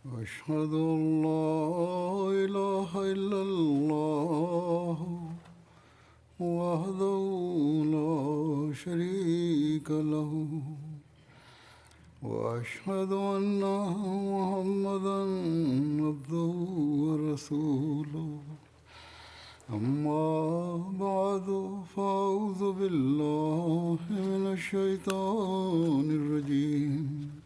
أشهد أن لا إله إلا الله وحده لا شريك له وأشهد أن محمدا عبده ورسوله أما بعد فأعوذ بالله من الشيطان الرجيم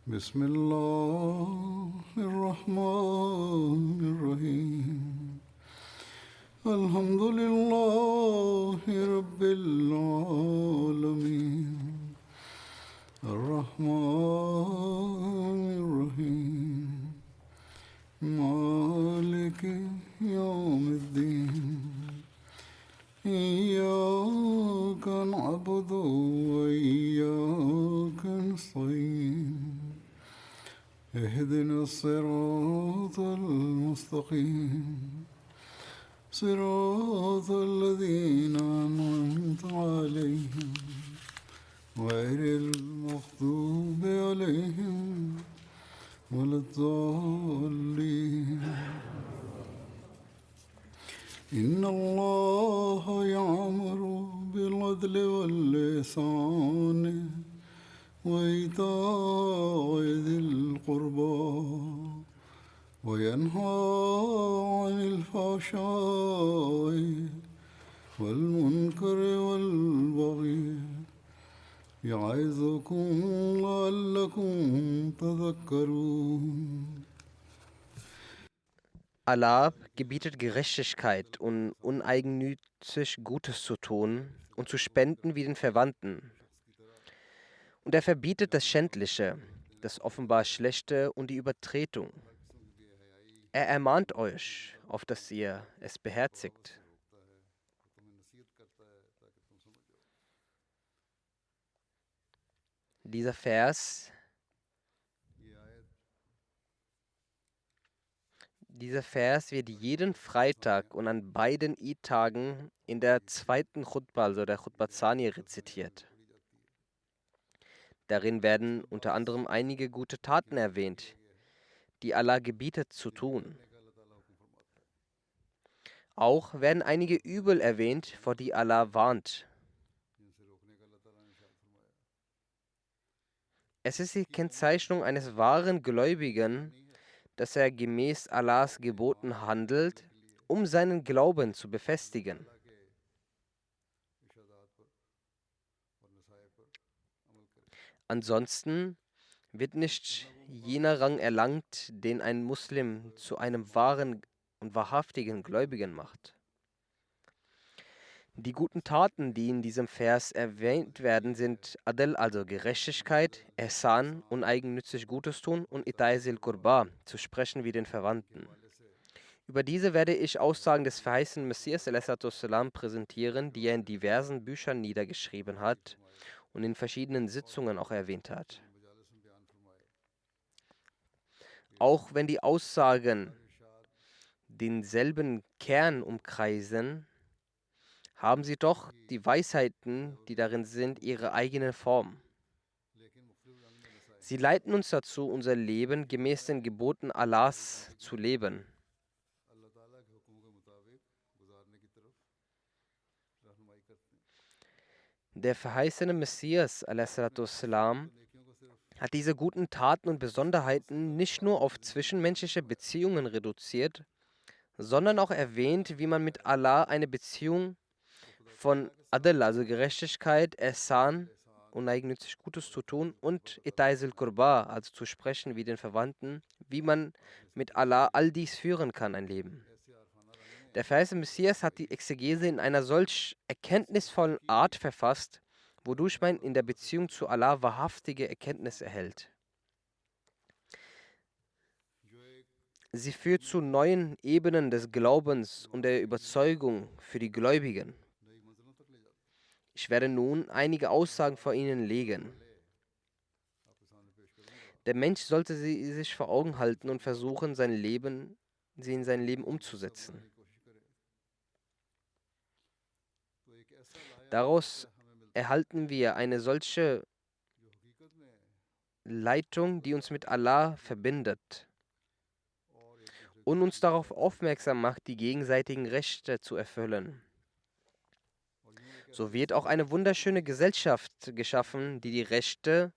بسم الله الرحمن الرحيم الحمد لله رب العالمين الرحمن الرحيم مالك يوم الدين إياك نعبد وإياك نستعين اهدنا الصراط المستقيم صراط الذين أنعمت عليهم غير المغضوب عليهم ولا الضالين إن الله يأمر بالعدل والإحسان وإيتاء ذي القربى وينهى عن الفحشاء والمنكر والبغي يعظكم لعلكم تذكرون. Allah gebietet Gerechtigkeit und uneigennützig Gutes zu tun und zu spenden wie den Verwandten. Und er verbietet das Schändliche, das offenbar Schlechte und die Übertretung. Er ermahnt euch, auf dass ihr es beherzigt. Dieser Vers wird jeden Freitag und an beiden Eid-Tagen in der zweiten Chutba, also der Chutba Thani, rezitiert. Darin werden unter anderem einige gute Taten erwähnt, die Allah gebietet zu tun. Auch werden einige Übel erwähnt, vor die Allah warnt. Es ist die Kennzeichnung eines wahren Gläubigen, dass er gemäß Allahs Geboten handelt, um seinen Glauben zu befestigen. Ansonsten wird nicht jener Rang erlangt, den ein Muslim zu einem wahren und wahrhaftigen Gläubigen macht. Die guten Taten, die in diesem Vers erwähnt werden, sind Adl, also Gerechtigkeit, Ihsan, uneigennützig Gutes tun, und Ita'izil Qurba, zu sprechen wie den Verwandten. Über diese werde ich Aussagen des verheißenen Messias a.s. präsentieren, die er in diversen Büchern niedergeschrieben hat und in verschiedenen Sitzungen auch erwähnt hat. Auch wenn die Aussagen denselben Kern umkreisen, haben sie doch die Weisheiten, die darin sind, ihre eigene Form. Sie leiten uns dazu, unser Leben gemäß den Geboten Allahs zu leben. Der verheißene Messias a.s. hat diese guten Taten und Besonderheiten nicht nur auf zwischenmenschliche Beziehungen reduziert, sondern auch erwähnt, wie man mit Allah eine Beziehung von Adl, also Gerechtigkeit, Ihsan, uneigennützig Gutes zu tun, und Ita'izil Qurba, also zu sprechen wie den Verwandten, wie man mit Allah all dies führen kann, ein Leben. Der verheißene Messias hat die Exegese in einer solch erkenntnisvollen Art verfasst, wodurch man in der Beziehung zu Allah wahrhaftige Erkenntnis erhält. Sie führt zu neuen Ebenen des Glaubens und der Überzeugung für die Gläubigen. Ich werde nun einige Aussagen vor Ihnen legen. Der Mensch sollte sie sich vor Augen halten und versuchen, sie in sein Leben umzusetzen. Daraus erhalten wir eine solche Leitung, die uns mit Allah verbindet und uns darauf aufmerksam macht, die gegenseitigen Rechte zu erfüllen. So wird auch eine wunderschöne Gesellschaft geschaffen, die die Rechte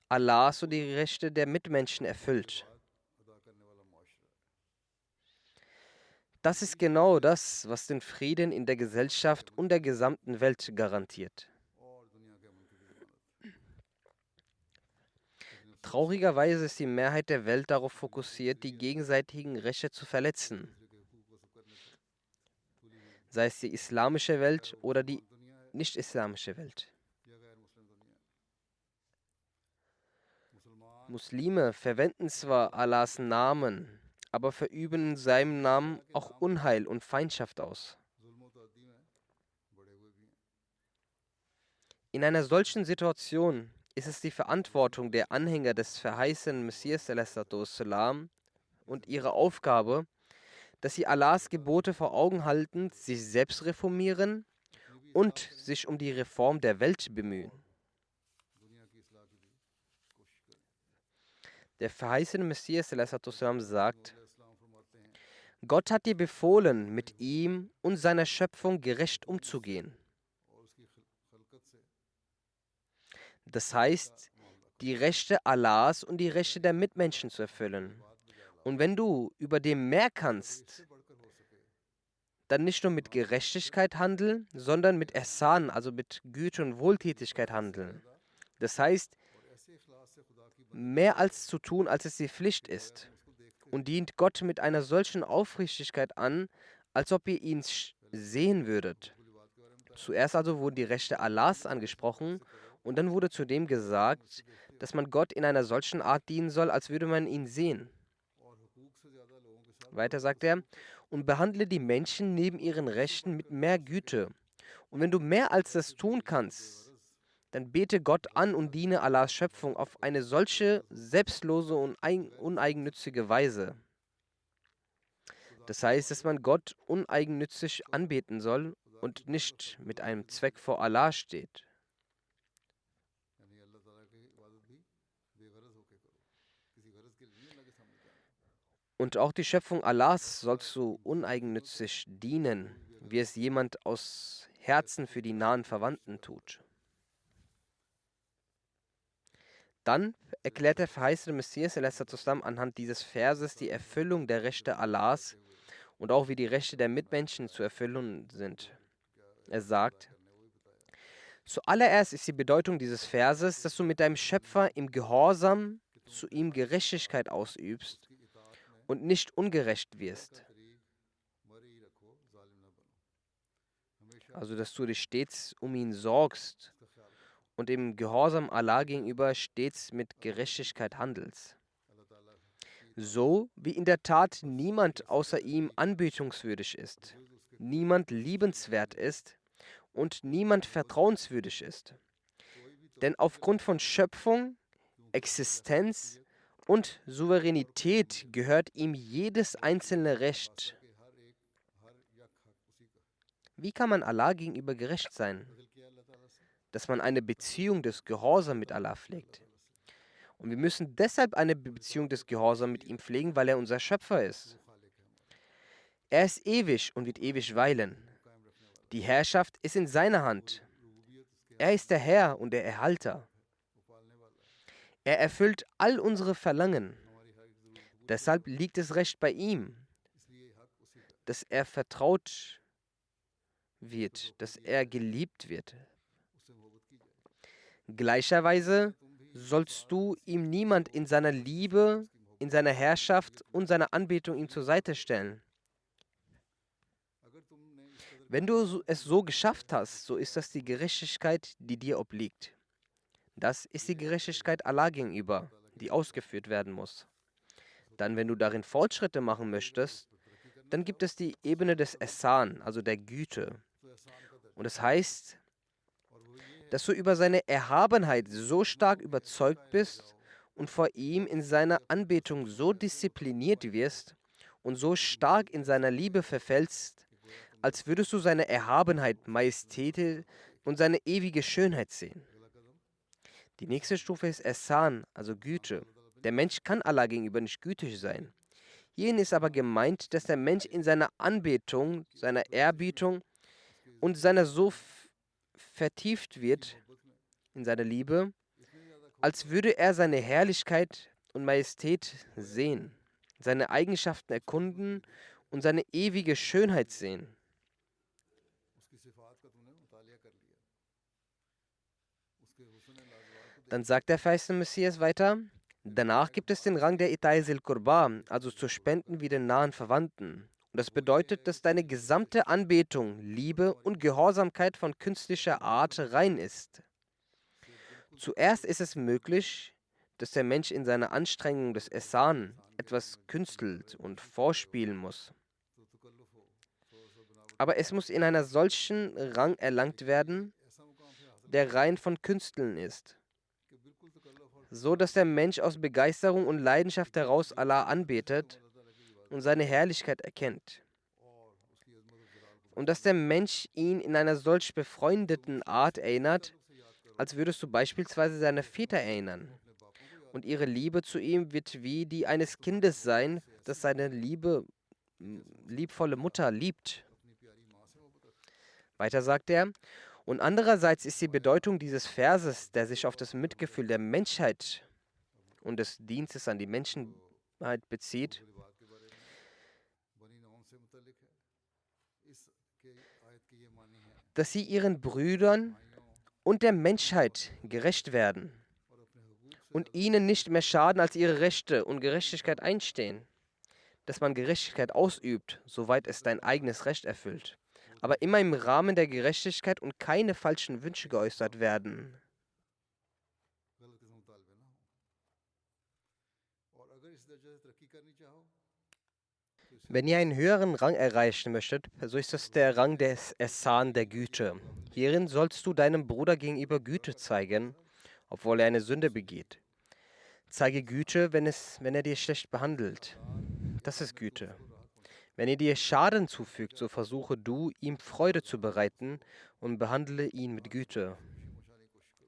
Allahs und die Rechte der Mitmenschen erfüllt. Das ist genau das, was den Frieden in der Gesellschaft und der gesamten Welt garantiert. Traurigerweise ist die Mehrheit der Welt darauf fokussiert, die gegenseitigen Rechte zu verletzen, sei es die islamische Welt oder die nicht-islamische Welt. Muslime verwenden zwar Allahs Namen, aber verüben in seinem Namen auch Unheil und Feindschaft aus. In einer solchen Situation ist es die Verantwortung der Anhänger des verheißenen Messias salam und ihre Aufgabe, dass sie Allahs Gebote vor Augen halten, sich selbst reformieren und sich um die Reform der Welt bemühen. Der verheißene Messias salam sagt: Gott hat dir befohlen, mit ihm und seiner Schöpfung gerecht umzugehen. Das heißt, die Rechte Allahs und die Rechte der Mitmenschen zu erfüllen. Und wenn du über dem mehr kannst, dann nicht nur mit Gerechtigkeit handeln, sondern mit Ihsan, also mit Güte und Wohltätigkeit handeln. Das heißt, mehr als zu tun, als es die Pflicht ist. Und dient Gott mit einer solchen Aufrichtigkeit an, als ob ihr ihn sehen würdet. Zuerst also wurden die Rechte Allahs angesprochen und dann wurde zudem gesagt, dass man Gott in einer solchen Art dienen soll, als würde man ihn sehen. Weiter sagt er: Und behandle die Menschen neben ihren Rechten mit mehr Güte. Und wenn du mehr als das tun kannst, dann bete Gott an und diene Allahs Schöpfung auf eine solche selbstlose und uneigennützige Weise. Das heißt, dass man Gott uneigennützig anbeten soll und nicht mit einem Zweck vor Allah steht. Und auch die Schöpfung Allahs sollst du uneigennützig dienen, wie es jemand aus Herzen für die nahen Verwandten tut. Dann erklärt der verheißene Messias anhand dieses Verses die Erfüllung der Rechte Allahs und auch wie die Rechte der Mitmenschen zu erfüllen sind. Er sagt: Zuallererst ist die Bedeutung dieses Verses, dass du mit deinem Schöpfer im Gehorsam zu ihm Gerechtigkeit ausübst und nicht ungerecht wirst. Also, dass du dich stets um ihn sorgst und im Gehorsam Allah gegenüber stets mit Gerechtigkeit handelst. So wie in der Tat niemand außer ihm anbetungswürdig ist, niemand liebenswert ist und niemand vertrauenswürdig ist. Denn aufgrund von Schöpfung, Existenz und Souveränität gehört ihm jedes einzelne Recht. Wie kann man Allah gegenüber gerecht sein? Dass man eine Beziehung des Gehorsams mit Allah pflegt. Und wir müssen deshalb eine Beziehung des Gehorsams mit ihm pflegen, weil er unser Schöpfer ist. Er ist ewig und wird ewig weilen. Die Herrschaft ist in seiner Hand. Er ist der Herr und der Erhalter. Er erfüllt all unsere Verlangen. Deshalb liegt es recht bei ihm, dass er vertraut wird, dass er geliebt wird. Gleicherweise sollst du ihm niemand in seiner Liebe, in seiner Herrschaft und seiner Anbetung ihm zur Seite stellen. Wenn du es so geschafft hast, so ist das die Gerechtigkeit, die dir obliegt. Das ist die Gerechtigkeit Allah gegenüber, die ausgeführt werden muss. Dann, wenn du darin Fortschritte machen möchtest, dann gibt es die Ebene des Ihsan, also der Güte. Und es heißt, dass du über seine Erhabenheit so stark überzeugt bist und vor ihm in seiner Anbetung so diszipliniert wirst und so stark in seiner Liebe verfällst, als würdest du seine Erhabenheit, Majestät und seine ewige Schönheit sehen. Die nächste Stufe ist Ehsan, also Güte. Der Mensch kann Allah gegenüber nicht gütig sein. Hierin ist aber gemeint, dass der Mensch in seiner Anbetung, seiner Ehrbietung und seiner vertieft wird, in seiner Liebe, als würde er seine Herrlichkeit und Majestät sehen, seine Eigenschaften erkunden und seine ewige Schönheit sehen. Dann sagt der verheißene Messias weiter, danach gibt es den Rang der Itaisil Qurba, also zu spenden wie den nahen Verwandten. Und das bedeutet, dass deine gesamte Anbetung, Liebe und Gehorsamkeit von künstlicher Art rein ist. Zuerst ist es möglich, dass der Mensch in seiner Anstrengung des Ehsan etwas künstelt und vorspielen muss. Aber es muss in einer solchen Rang erlangt werden, der rein von Künsteln ist, so dass der Mensch aus Begeisterung und Leidenschaft heraus Allah anbetet und seine Herrlichkeit erkennt. Und dass der Mensch ihn in einer solch befreundeten Art erinnert, als würdest du beispielsweise seine Väter erinnern. Und ihre Liebe zu ihm wird wie die eines Kindes sein, das seine liebvolle Mutter liebt. Weiter sagt er, und andererseits ist die Bedeutung dieses Verses, der sich auf das Mitgefühl der Menschheit und des Dienstes an die Menschheit bezieht, dass sie ihren Brüdern und der Menschheit gerecht werden und ihnen nicht mehr schaden, als ihre Rechte und Gerechtigkeit einstehen. Dass man Gerechtigkeit ausübt, soweit es dein eigenes Recht erfüllt, aber immer im Rahmen der Gerechtigkeit und keine falschen Wünsche geäußert werden. Wenn ihr einen höheren Rang erreichen möchtet, so ist es der Rang des Ehsan, der Güte. Hierin sollst du deinem Bruder gegenüber Güte zeigen, obwohl er eine Sünde begeht. Zeige Güte, wenn er dir schlecht behandelt. Das ist Güte. Wenn er dir Schaden zufügt, so versuche du, ihm Freude zu bereiten und behandle ihn mit Güte.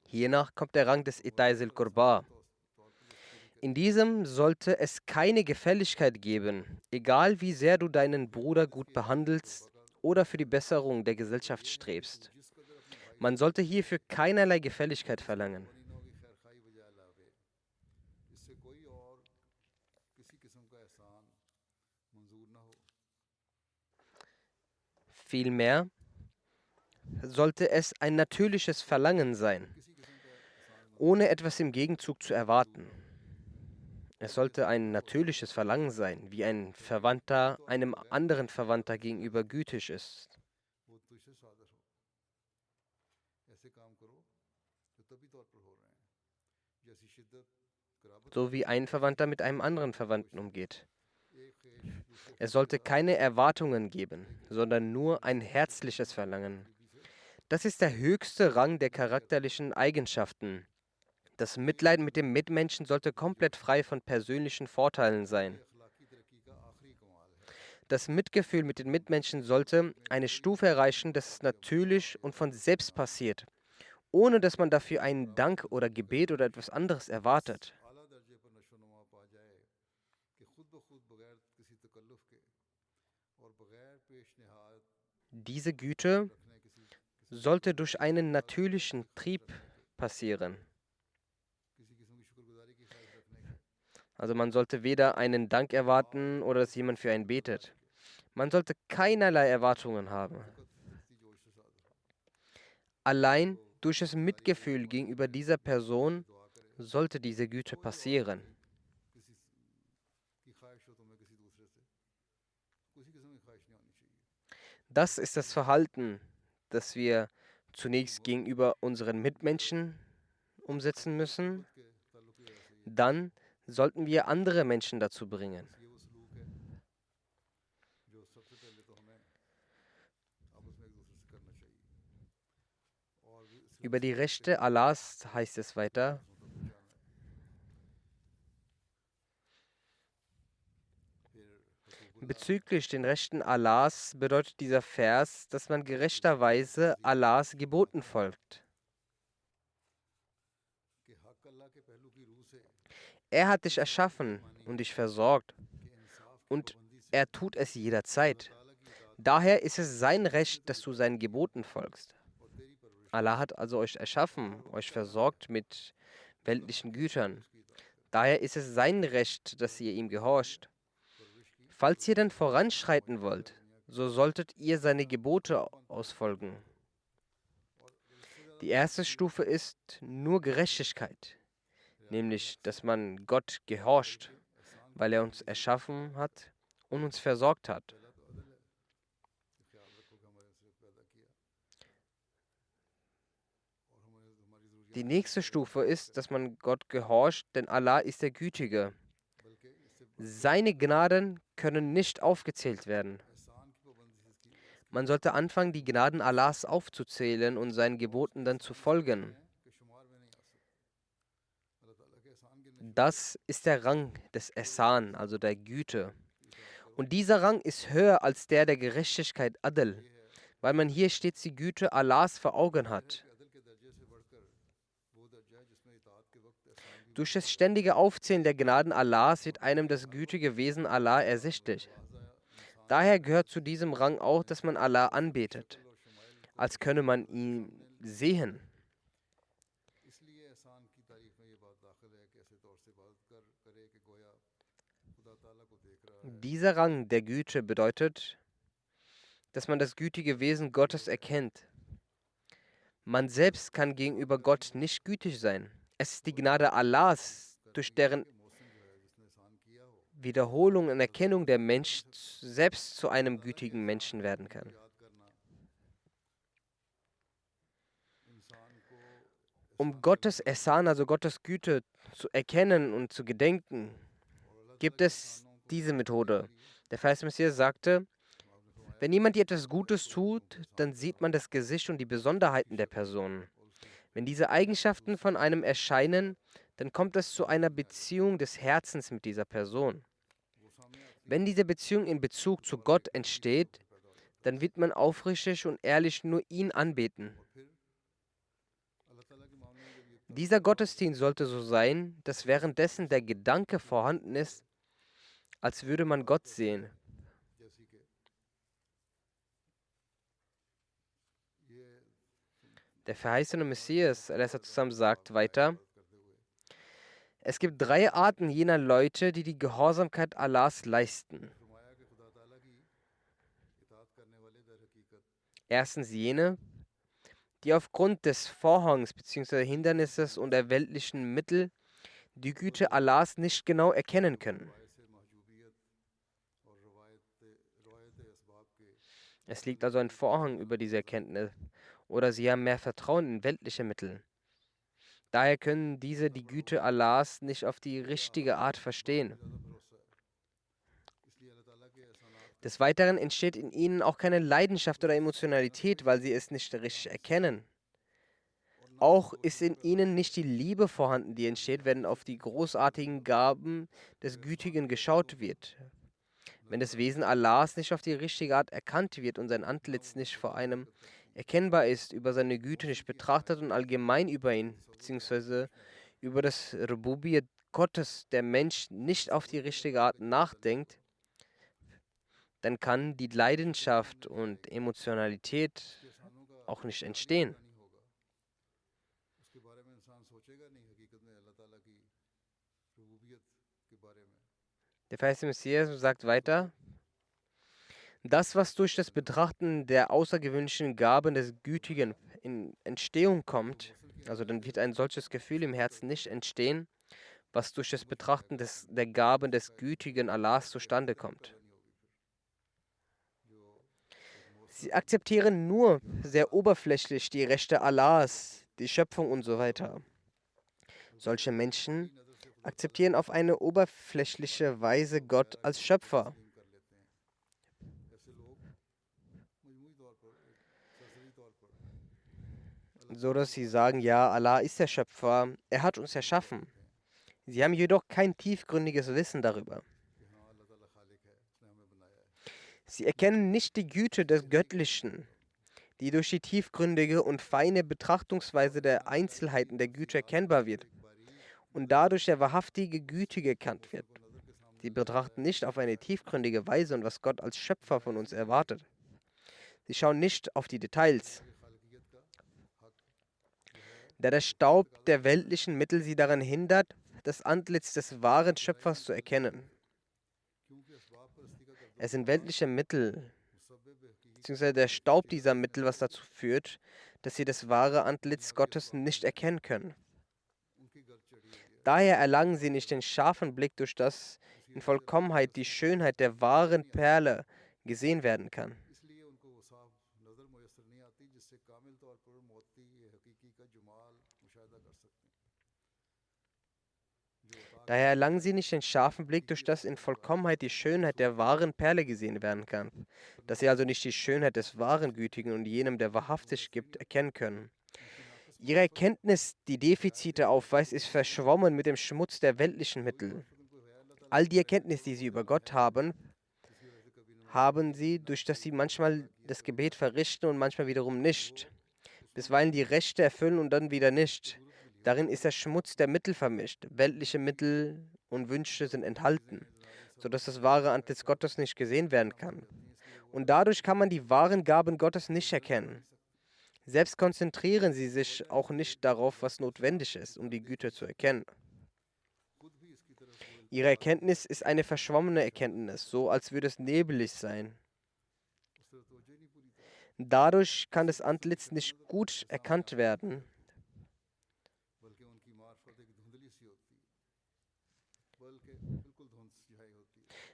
Hiernach kommt der Rang des Itaisil Qurba. In diesem sollte es keine Gefälligkeit geben, egal wie sehr du deinen Bruder gut behandelst oder für die Besserung der Gesellschaft strebst. Man sollte hierfür keinerlei Gefälligkeit verlangen. Vielmehr sollte es ein natürliches Verlangen sein, ohne etwas im Gegenzug zu erwarten. Es sollte ein natürliches Verlangen sein, wie ein Verwandter einem anderen Verwandter gegenüber gütig ist. So wie ein Verwandter mit einem anderen Verwandten umgeht. Es sollte keine Erwartungen geben, sondern nur ein herzliches Verlangen. Das ist der höchste Rang der charakterlichen Eigenschaften. Das Mitleid mit dem Mitmenschen sollte komplett frei von persönlichen Vorteilen sein. Das Mitgefühl mit den Mitmenschen sollte eine Stufe erreichen, dass es natürlich und von selbst passiert, ohne dass man dafür einen Dank oder Gebet oder etwas anderes erwartet. Diese Güte sollte durch einen natürlichen Trieb passieren. Also man sollte weder einen Dank erwarten oder dass jemand für einen betet. Man sollte keinerlei Erwartungen haben. Allein durch das Mitgefühl gegenüber dieser Person sollte diese Güte passieren. Das ist das Verhalten, das wir zunächst gegenüber unseren Mitmenschen umsetzen müssen. Dann sollten wir andere Menschen dazu bringen. Über die Rechte Allahs heißt es weiter: Bezüglich den Rechten Allahs bedeutet dieser Vers, dass man gerechterweise Allahs Geboten folgt. Er hat dich erschaffen und dich versorgt und er tut es jederzeit. Daher ist es sein Recht, dass du seinen Geboten folgst. Allah hat also euch erschaffen, euch versorgt mit weltlichen Gütern. Daher ist es sein Recht, dass ihr ihm gehorcht. Falls ihr dann voranschreiten wollt, so solltet ihr seine Gebote ausfolgen. Die erste Stufe ist nur Gerechtigkeit, nämlich, dass man Gott gehorcht, weil er uns erschaffen hat und uns versorgt hat. Die nächste Stufe ist, dass man Gott gehorcht, denn Allah ist der Gütige. Seine Gnaden können nicht aufgezählt werden. Man sollte anfangen, die Gnaden Allahs aufzuzählen und seinen Geboten dann zu folgen. Das ist der Rang des Ehsan, also der Güte. Und dieser Rang ist höher als der Gerechtigkeit Adl, weil man hier stets die Güte Allahs vor Augen hat. Durch das ständige Aufzählen der Gnaden Allahs wird einem das gütige Wesen Allah ersichtlich. Daher gehört zu diesem Rang auch, dass man Allah anbetet, als könne man ihn sehen. Dieser Rang der Güte bedeutet, dass man das gütige Wesen Gottes erkennt. Man selbst kann gegenüber Gott nicht gütig sein. Es ist die Gnade Allahs, durch deren Wiederholung und Erkennung der Mensch selbst zu einem gütigen Menschen werden kann. Um Gottes Ehsan, also Gottes Güte, zu erkennen und zu gedenken, gibt es diese Methode. Der Verheißene Messias sagte, wenn jemand dir etwas Gutes tut, dann sieht man das Gesicht und die Besonderheiten der Person. Wenn diese Eigenschaften von einem erscheinen, dann kommt es zu einer Beziehung des Herzens mit dieser Person. Wenn diese Beziehung in Bezug zu Gott entsteht, dann wird man aufrichtig und ehrlich nur ihn anbeten. Dieser Gottesdienst sollte so sein, dass währenddessen der Gedanke vorhanden ist, als würde man Gott sehen. Der verheißene Messias a.s. sagt weiter, es gibt 3 Arten jener Leute, die die Gehorsamkeit Allahs leisten. Erstens jene, die aufgrund des Vorhangs bzw. Hindernisses und der weltlichen Mittel die Güte Allahs nicht genau erkennen können. Es liegt also ein Vorhang über diese Erkenntnis, oder sie haben mehr Vertrauen in weltliche Mittel. Daher können diese die Güte Allahs nicht auf die richtige Art verstehen. Des Weiteren entsteht in ihnen auch keine Leidenschaft oder Emotionalität, weil sie es nicht richtig erkennen. Auch ist in ihnen nicht die Liebe vorhanden, die entsteht, wenn auf die großartigen Gaben des Gütigen geschaut wird. Wenn das Wesen Allahs nicht auf die richtige Art erkannt wird und sein Antlitz nicht vor einem erkennbar ist, über seine Güte nicht betrachtet und allgemein über ihn, beziehungsweise über das Rububiyat Gottes, der Mensch nicht auf die richtige Art nachdenkt, dann kann die Leidenschaft und Emotionalität auch nicht entstehen. Der verheißene Messias sagt weiter, das, was durch das Betrachten der außergewöhnlichen Gaben des Gütigen in Entstehung kommt, also dann wird ein solches Gefühl im Herzen nicht entstehen, was durch das Betrachten der Gaben des gütigen Allahs zustande kommt. Sie akzeptieren nur sehr oberflächlich die Rechte Allahs, die Schöpfung und so weiter. Solche Menschen akzeptieren auf eine oberflächliche Weise Gott als Schöpfer. So dass sie sagen, ja, Allah ist der Schöpfer, er hat uns erschaffen. Sie haben jedoch kein tiefgründiges Wissen darüber. Sie erkennen nicht die Güte des Göttlichen, die durch die tiefgründige und feine Betrachtungsweise der Einzelheiten der Güte erkennbar wird. und dadurch der wahrhaftige Gütige erkannt wird. Sie betrachten nicht auf eine tiefgründige Weise und was Gott als Schöpfer von uns erwartet. Sie schauen nicht auf die Details, da der Staub der weltlichen Mittel sie daran hindert, das Antlitz des wahren Schöpfers zu erkennen. Es sind weltliche Mittel, beziehungsweise der Staub dieser Mittel, was dazu führt, dass sie das wahre Antlitz Gottes nicht erkennen können. Daher erlangen sie nicht den scharfen Blick, durch das in Vollkommenheit die Schönheit der wahren Perle gesehen werden kann. Daher erlangen sie nicht den scharfen Blick, durch das in Vollkommenheit die Schönheit der wahren Perle gesehen werden kann, dass sie also nicht die Schönheit des wahren Gütigen und jenem, der wahrhaftig gibt, erkennen können. Ihre Erkenntnis, die Defizite aufweist, ist verschwommen mit dem Schmutz der weltlichen Mittel. All die Erkenntnis, die sie über Gott haben, haben sie, durch das sie manchmal das Gebet verrichten und manchmal wiederum nicht. Bisweilen die Rechte erfüllen und dann wieder nicht. Darin ist der Schmutz der Mittel vermischt. Weltliche Mittel und Wünsche sind enthalten, sodass das wahre Antlitz Gottes nicht gesehen werden kann. Und dadurch kann man die wahren Gaben Gottes nicht erkennen. Selbst konzentrieren sie sich auch nicht darauf, was notwendig ist, um die Güte zu erkennen. Ihre Erkenntnis ist eine verschwommene Erkenntnis, so als würde es nebelig sein. Dadurch kann das Antlitz nicht gut erkannt werden.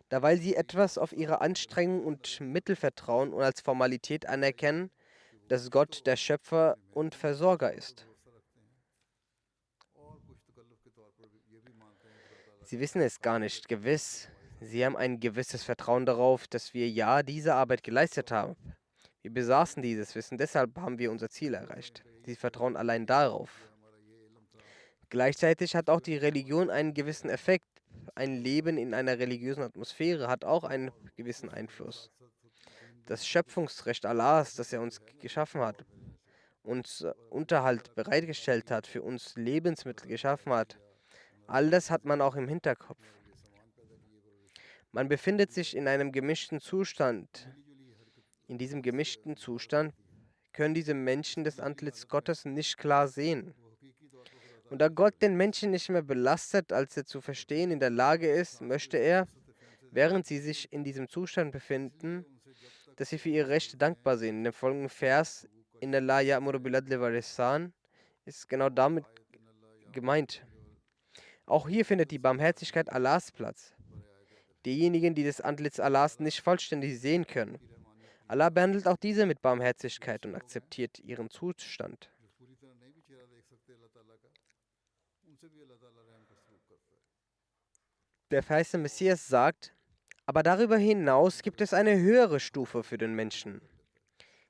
Da weil sie etwas auf ihre Anstrengung und Mittel vertrauen und als Formalität anerkennen, dass Gott der Schöpfer und Versorger ist. Sie wissen es gar nicht gewiss. Sie haben ein gewisses Vertrauen darauf, dass wir ja diese Arbeit geleistet haben. Wir besaßen dieses Wissen, deshalb haben wir unser Ziel erreicht. Sie vertrauen allein darauf. Gleichzeitig hat auch die Religion einen gewissen Effekt. Ein Leben in einer religiösen Atmosphäre hat auch einen gewissen Einfluss. Das Schöpfungsrecht Allahs, das er uns geschaffen hat, uns Unterhalt bereitgestellt hat, für uns Lebensmittel geschaffen hat, all das hat man auch im Hinterkopf. Man befindet sich in einem gemischten Zustand. In diesem gemischten Zustand können diese Menschen das Antlitz Gottes nicht klar sehen. Und da Gott den Menschen nicht mehr belastet, als er zu verstehen in der Lage ist, möchte er, während sie sich in diesem Zustand befinden, dass sie für ihre Rechte dankbar sind. In dem folgenden Vers, Inna Allah ya'muru bil adli wal ihsan, ist genau damit gemeint. Auch hier findet die Barmherzigkeit Allahs Platz. Diejenigen, die das Antlitz Allahs nicht vollständig sehen können. Allah behandelt auch diese mit Barmherzigkeit und akzeptiert ihren Zustand. Der verheißene Messias sagt, aber darüber hinaus gibt es eine höhere Stufe für den Menschen.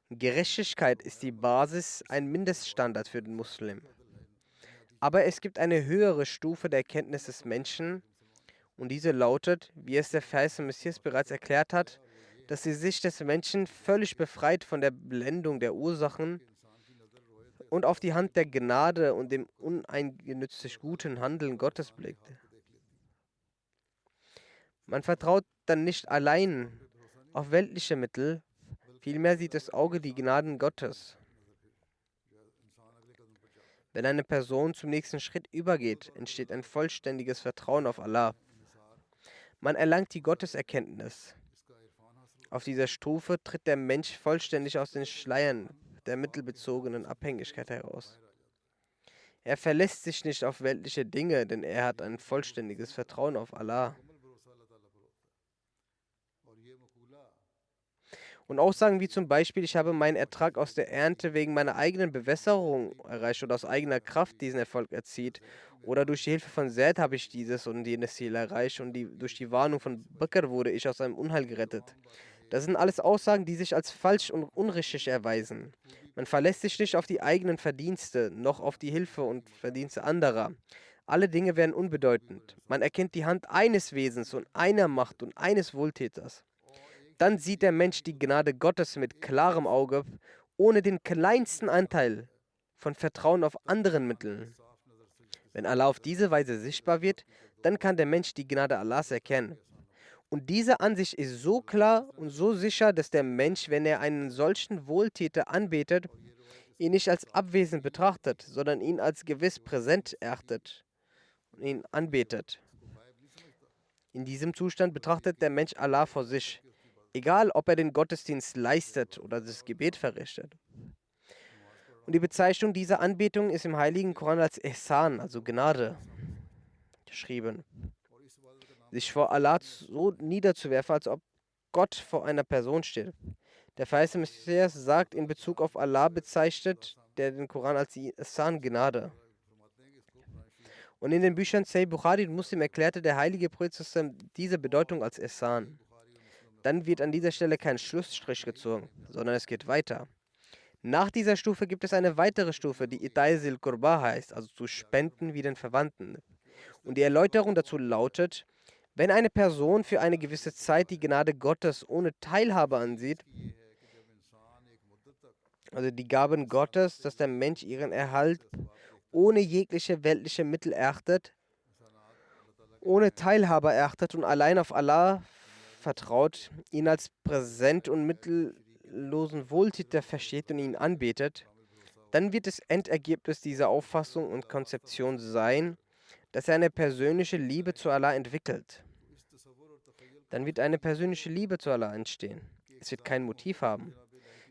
Gerechtigkeit ist die Basis, ein Mindeststandard für den Muslim. Aber es gibt eine höhere Stufe der Erkenntnis des Menschen und diese lautet, wie es der verheißene Messias bereits erklärt hat, dass die Sicht des Menschen völlig befreit von der Blendung der Ursachen und auf die Hand der Gnade und dem uneingenützig guten Handeln Gottes blickt. Man vertraut dann nicht allein auf weltliche Mittel, vielmehr sieht das Auge die Gnaden Gottes. Wenn eine Person zum nächsten Schritt übergeht, entsteht ein vollständiges Vertrauen auf Allah. Man erlangt die Gotteserkenntnis. Auf dieser Stufe tritt der Mensch vollständig aus den Schleiern der mittelbezogenen Abhängigkeit heraus. Er verlässt sich nicht auf weltliche Dinge, denn er hat ein vollständiges Vertrauen auf Allah. Und Aussagen wie zum Beispiel, ich habe meinen Ertrag aus der Ernte wegen meiner eigenen Bewässerung erreicht oder aus eigener Kraft diesen Erfolg erzielt, oder durch die Hilfe von Zaid habe ich dieses und jenes Ziel erreicht und durch die Warnung von Bakr wurde ich aus einem Unheil gerettet. Das sind alles Aussagen, die sich als falsch und unrichtig erweisen. Man verlässt sich nicht auf die eigenen Verdienste, noch auf die Hilfe und Verdienste anderer. Alle Dinge werden unbedeutend. Man erkennt die Hand eines Wesens und einer Macht und eines Wohltäters. Dann sieht der Mensch die Gnade Gottes mit klarem Auge, ohne den kleinsten Anteil von Vertrauen auf anderen Mitteln. Wenn Allah auf diese Weise sichtbar wird, dann kann der Mensch die Gnade Allahs erkennen. Und diese Ansicht ist so klar und so sicher, dass der Mensch, wenn er einen solchen Wohltäter anbetet, ihn nicht als abwesend betrachtet, sondern ihn als gewiss präsent erachtet und ihn anbetet. In diesem Zustand betrachtet der Mensch Allah vor sich, egal ob er den Gottesdienst leistet oder das Gebet verrichtet. Und die Bezeichnung dieser Anbetung ist im Heiligen Koran als Ihsan, also Gnade, geschrieben. Sich vor Allah so niederzuwerfen, als ob Gott vor einer Person steht. Der verheißene Messias sagt in Bezug auf Allah, bezeichnet der den Koran als Ihsan, Gnade. Und in den Büchern Sahih Bukhari und Muslim erklärte der heilige Prophet diese Bedeutung als Ihsan. Dann wird an dieser Stelle kein Schlussstrich gezogen, sondern es geht weiter. Nach dieser Stufe gibt es eine weitere Stufe, die Itai Zil Qurba heißt, also zu spenden wie den Verwandten. Und die Erläuterung dazu lautet, wenn eine Person für eine gewisse Zeit die Gnade Gottes ohne Teilhabe ansieht, also die Gaben Gottes, dass der Mensch ihren Erhalt ohne jegliche weltliche Mittel erachtet, ohne Teilhabe erachtet und allein auf Allah vertraut, ihn als präsent und mittellosen Wohltäter versteht und ihn anbetet, dann wird das Endergebnis dieser Auffassung und Konzeption sein, dass er eine persönliche Liebe zu Allah entwickelt. Dann wird eine persönliche Liebe zu Allah entstehen. Es wird kein Motiv haben.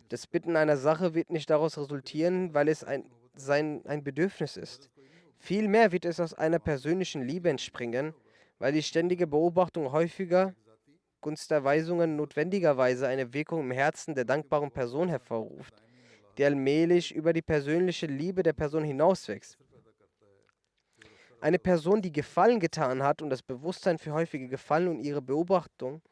Das Bitten einer Sache wird nicht daraus resultieren, weil es ein Bedürfnis ist. Vielmehr wird es aus einer persönlichen Liebe entspringen, weil die ständige Beobachtung häufiger Gunsterweisungen notwendigerweise eine Wirkung im Herzen der dankbaren Person hervorruft, die allmählich über die persönliche Liebe der Person hinauswächst. Eine Person, die Gefallen getan hat und das Bewusstsein für häufige Gefallen und ihre Beobachtung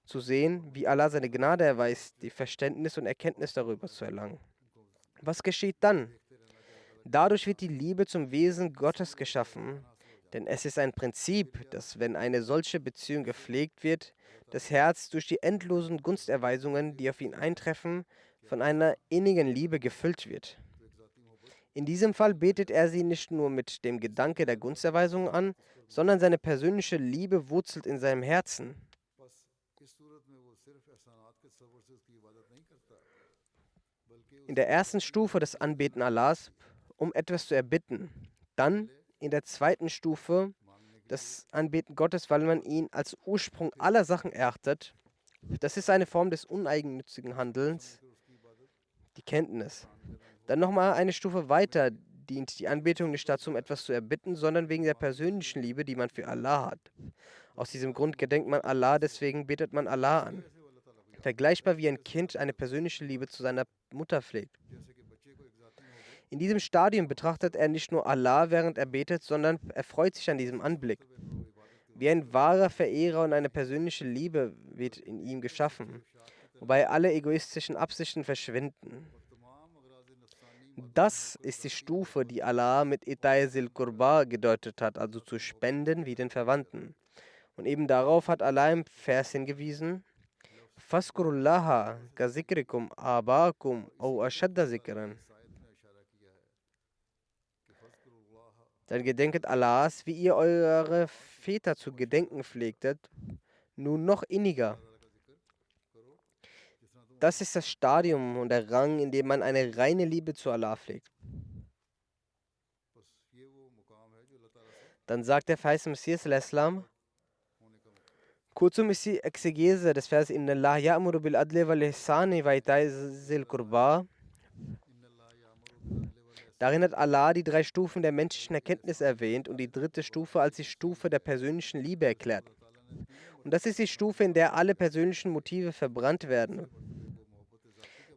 zu sehen, wie Allah seine Gnade erweist, die Verständnis und Erkenntnis darüber zu erlangen. Was geschieht dann? Dadurch wird die Liebe zum Wesen Gottes geschaffen, denn es ist ein Prinzip, dass, wenn eine solche Beziehung gepflegt wird, das Herz durch die endlosen Gunsterweisungen, die auf ihn eintreffen, von einer innigen Liebe gefüllt wird. In diesem Fall betet er sie nicht nur mit dem Gedanke der Gunsterweisung an, sondern seine persönliche Liebe wurzelt in seinem Herzen. In der ersten Stufe das Anbeten Allahs, um etwas zu erbitten. Dann in der zweiten Stufe das Anbeten Gottes, weil man ihn als Ursprung aller Sachen erachtet. Das ist eine Form des uneigennützigen Handelns, die Kenntnis. Dann nochmal eine Stufe weiter dient die Anbetung nicht dazu, um etwas zu erbitten, sondern wegen der persönlichen Liebe, die man für Allah hat. Aus diesem Grund gedenkt man Allah, deswegen betet man Allah an. Vergleichbar wie ein Kind eine persönliche Liebe zu seiner Mutter pflegt. In diesem Stadium betrachtet er nicht nur Allah, während er betet, sondern erfreut sich an diesem Anblick. Wie ein wahrer Verehrer und eine persönliche Liebe wird in ihm geschaffen, wobei alle egoistischen Absichten verschwinden. Das ist die Stufe, die Allah mit Itai Zil Qurba gedeutet hat, also zu spenden wie den Verwandten. Und eben darauf hat Allah im Vers hingewiesen, Faskurullaha ka zikrikum abakum au ashadda zikran. Dann gedenket Allahs, wie ihr eure Väter zu gedenken pflegtet, nun noch inniger. Das ist das Stadium und der Rang, in dem man eine reine Liebe zu Allah pflegt. Dann sagt der verheißene Messias al-Islam, kurzum ist die Exegese des Vers Inna Allah ya'muru bil adli wal ihsani wa ita'i zil qurba. Darin hat Allah die 3 Stufen der menschlichen Erkenntnis erwähnt und die 3. Stufe als die Stufe der persönlichen Liebe erklärt. Und das ist die Stufe, in der alle persönlichen Motive verbrannt werden.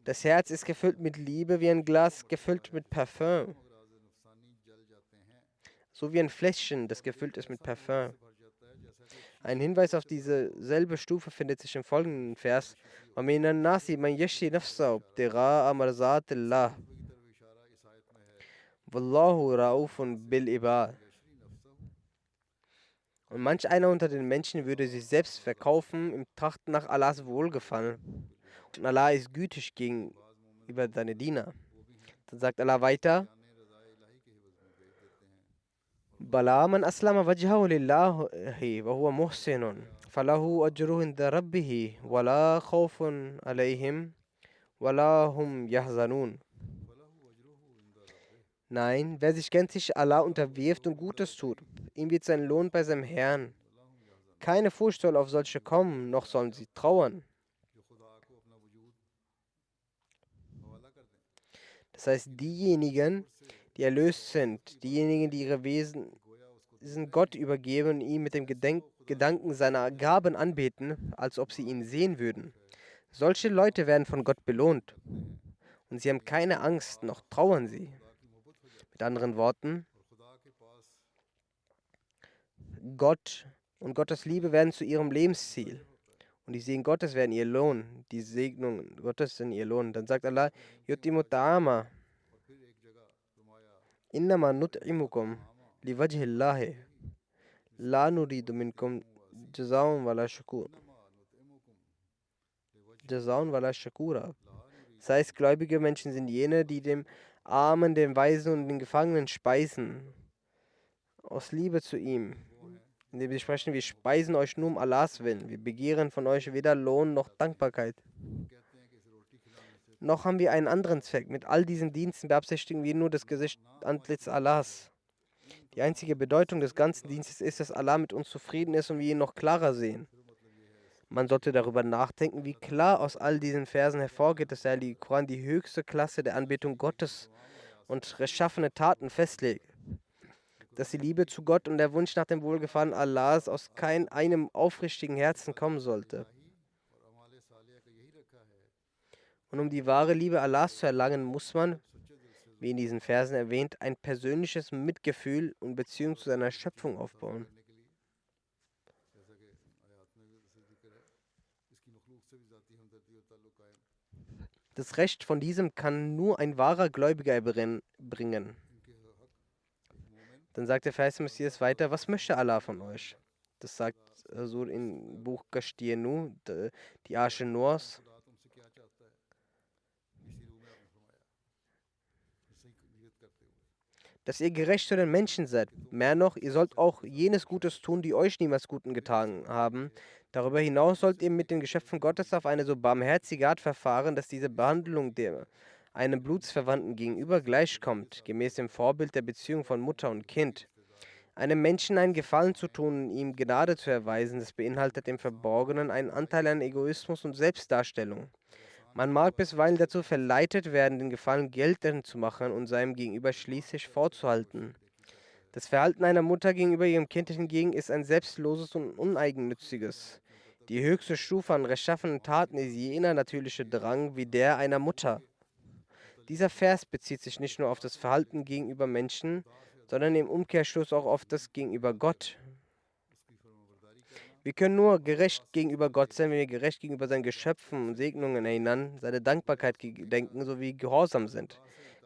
Das Herz ist gefüllt mit Liebe wie ein Glas gefüllt mit Parfüm. So wie ein Fläschchen, das gefüllt ist mit Parfüm. Ein Hinweis auf diese selbe Stufe findet sich im folgenden Vers. وَمِنَ النَّاسِ مَنْ يَشْرِي نَفْسَهُ ابْتِغَاءَ مَرْضَاتِ اللَّهِ وَاللَّهُ رَءُوفٌ بِالْعِبَادِ. Und manch einer unter den Menschen würde sich selbst verkaufen im Trachten nach Allahs Wohlgefallen. Und Allah ist gütig gegenüber seine Diener. Dann sagt Allah weiter, Bala man aslama wajhahu lillahi wa huwa muhsinun falahu ajruhu inda rabbihi wala khawfun alayhim wala hum yahzanun. Nein, wer sich gänzlich Allah unterwirft und Gutes tut, ihm wird sein Lohn bei seinem Herrn. Keine Furcht soll auf solche kommen, noch sollen sie trauern. Das heißt, diejenigen, die erlöst sind, diejenigen, die ihre Wesen Gott übergeben und ihn mit dem Gedanken seiner Gaben anbeten, als ob sie ihn sehen würden. Solche Leute werden von Gott belohnt. Und sie haben keine Angst, noch trauern sie. Mit anderen Worten, Gott und Gottes Liebe werden zu ihrem Lebensziel. Und die Segen Gottes werden ihr Lohn. Die Segnungen Gottes sind ihr Lohn. Dann sagt Allah, Yutimu ta'ama, innama nut'imukum liwajhillahi, la nuridu minkum jazaun wala shakur. Jazaun wala shakura. Das heißt, gläubige Menschen sind jene, die dem Armen, den Weisen und den Gefangenen speisen. Aus Liebe zu ihm. Indem wir sprechen, wir speisen euch nur um Allahs Willen. Wir begehren von euch weder Lohn noch Dankbarkeit. Noch haben wir einen anderen Zweck. Mit all diesen Diensten beabsichtigen wir nur das Gesicht Antlitz Allahs. Die einzige Bedeutung des ganzen Dienstes ist, dass Allah mit uns zufrieden ist und wir ihn noch klarer sehen. Man sollte darüber nachdenken, wie klar aus all diesen Versen hervorgeht, dass der Koran die höchste Klasse der Anbetung Gottes und rechtschaffene Taten festlegt. Dass die Liebe zu Gott und der Wunsch nach dem Wohlgefallen Allahs aus einem aufrichtigen Herzen kommen sollte. Und um die wahre Liebe Allahs zu erlangen, muss man, wie in diesen Versen erwähnt, ein persönliches Mitgefühl und Beziehung zu seiner Schöpfung aufbauen. Das Recht von diesem kann nur ein wahrer Gläubiger bringen. Dann sagt der Vers des Messias weiter, was möchte Allah von euch? Das sagt so im Buch Gashtienu, die Arche Noahs. Dass ihr gerecht zu den Menschen seid. Mehr noch, ihr sollt auch jenes Gutes tun, die euch niemals Guten getan haben. Darüber hinaus sollt ihr mit den Geschöpfen Gottes auf eine so barmherzige Art verfahren, dass diese Behandlung einem Blutsverwandten gegenüber gleichkommt, gemäß dem Vorbild der Beziehung von Mutter und Kind. Einem Menschen einen Gefallen zu tun und ihm Gnade zu erweisen, das beinhaltet im Verborgenen einen Anteil an Egoismus und Selbstdarstellung. Man mag bisweilen dazu verleitet werden, den Gefallen geltend zu machen und seinem Gegenüber schließlich vorzuhalten. Das Verhalten einer Mutter gegenüber ihrem Kind hingegen ist ein selbstloses und uneigennütziges. Die höchste Stufe an rechtschaffenen Taten ist jener natürliche Drang wie der einer Mutter. Dieser Vers bezieht sich nicht nur auf das Verhalten gegenüber Menschen, sondern im Umkehrschluss auch auf das gegenüber Gott. Wir können nur gerecht gegenüber Gott sein, wenn wir gerecht gegenüber seinen Geschöpfen und Segnungen erinnern, seine Dankbarkeit gedenken sowie gehorsam sind.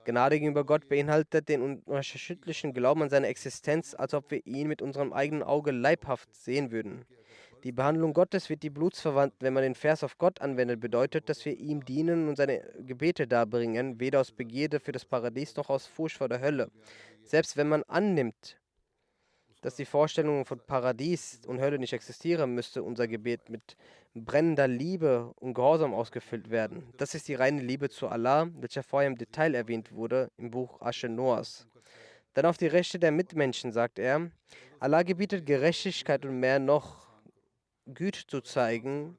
Gnade gegenüber Gott beinhaltet den unerschütterlichen Glauben an seine Existenz, als ob wir ihn mit unserem eigenen Auge leibhaft sehen würden. Die Behandlung Gottes wird die Blutsverwandten, wenn man den Vers auf Gott anwendet, bedeutet, dass wir ihm dienen und seine Gebete darbringen, weder aus Begierde für das Paradies noch aus Furcht vor der Hölle. Selbst wenn man annimmt, dass die Vorstellung von Paradies und Hölle nicht existieren, müsste unser Gebet mit brennender Liebe und Gehorsam ausgefüllt werden. Das ist die reine Liebe zu Allah, welche vorher im Detail erwähnt wurde im Buch Arche Noahs. Dann auf die Rechte der Mitmenschen sagt er, Allah gebietet Gerechtigkeit und mehr noch Güte zu zeigen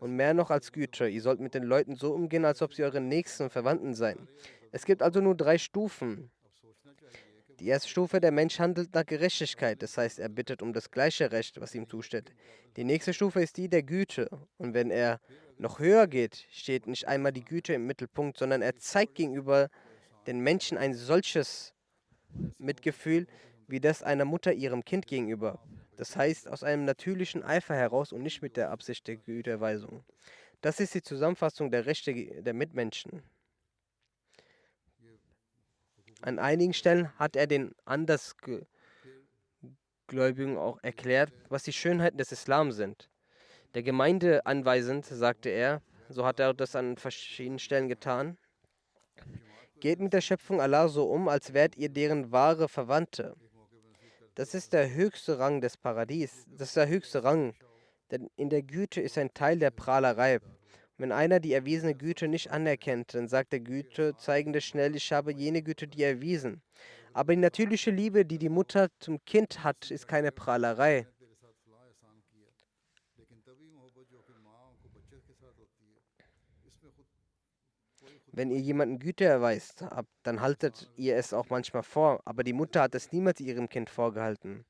und mehr noch als Güte. Ihr sollt mit den Leuten so umgehen, als ob sie eure Nächsten und Verwandten seien. Es gibt also nur 3 Stufen. Die erste Stufe, der Mensch handelt nach Gerechtigkeit, das heißt, er bittet um das gleiche Recht, was ihm zusteht. Die nächste Stufe ist die der Güte. Und wenn er noch höher geht, steht nicht einmal die Güte im Mittelpunkt, sondern er zeigt gegenüber den Menschen ein solches Mitgefühl wie das einer Mutter ihrem Kind gegenüber. Das heißt, aus einem natürlichen Eifer heraus und nicht mit der Absicht der Güterweisung. Das ist die Zusammenfassung der Rechte der Mitmenschen. An einigen Stellen hat er den Andersgläubigen auch erklärt, was die Schönheiten des Islam sind. Der Gemeinde anweisend, sagte er, so hat er das an verschiedenen Stellen getan, geht mit der Schöpfung Allah so um, als wärt ihr deren wahre Verwandte. Das ist der höchste Rang des Paradies. Das ist der höchste Rang, denn in der Güte ist ein Teil der Prahlerei. Wenn einer die erwiesene Güte nicht anerkennt, dann sagt der Güte zeigende schnell, ich habe jene Güte dir erwiesen. Aber die natürliche Liebe, die die Mutter zum Kind hat, ist keine Prahlerei. Wenn ihr jemanden Güte erweist habt, dann haltet ihr es auch manchmal vor, aber die Mutter hat es niemals ihrem Kind vorgehalten.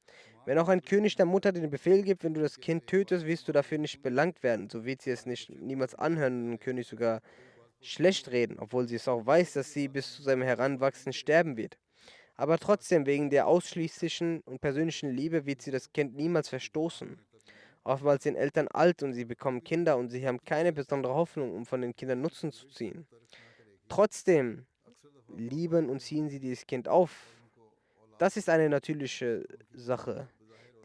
Wenn auch ein König der Mutter den Befehl gibt, wenn du das Kind tötest, wirst du dafür nicht belangt werden. So wird sie es nicht niemals anhören und den König sogar schlecht reden, obwohl sie es auch weiß, dass sie bis zu seinem Heranwachsen sterben wird. Aber trotzdem, wegen der ausschließlichen und persönlichen Liebe wird sie das Kind niemals verstoßen. Oftmals sind Eltern alt und sie bekommen Kinder und sie haben keine besondere Hoffnung, um von den Kindern Nutzen zu ziehen. Trotzdem lieben und ziehen sie dieses Kind auf. Das ist eine natürliche Sache.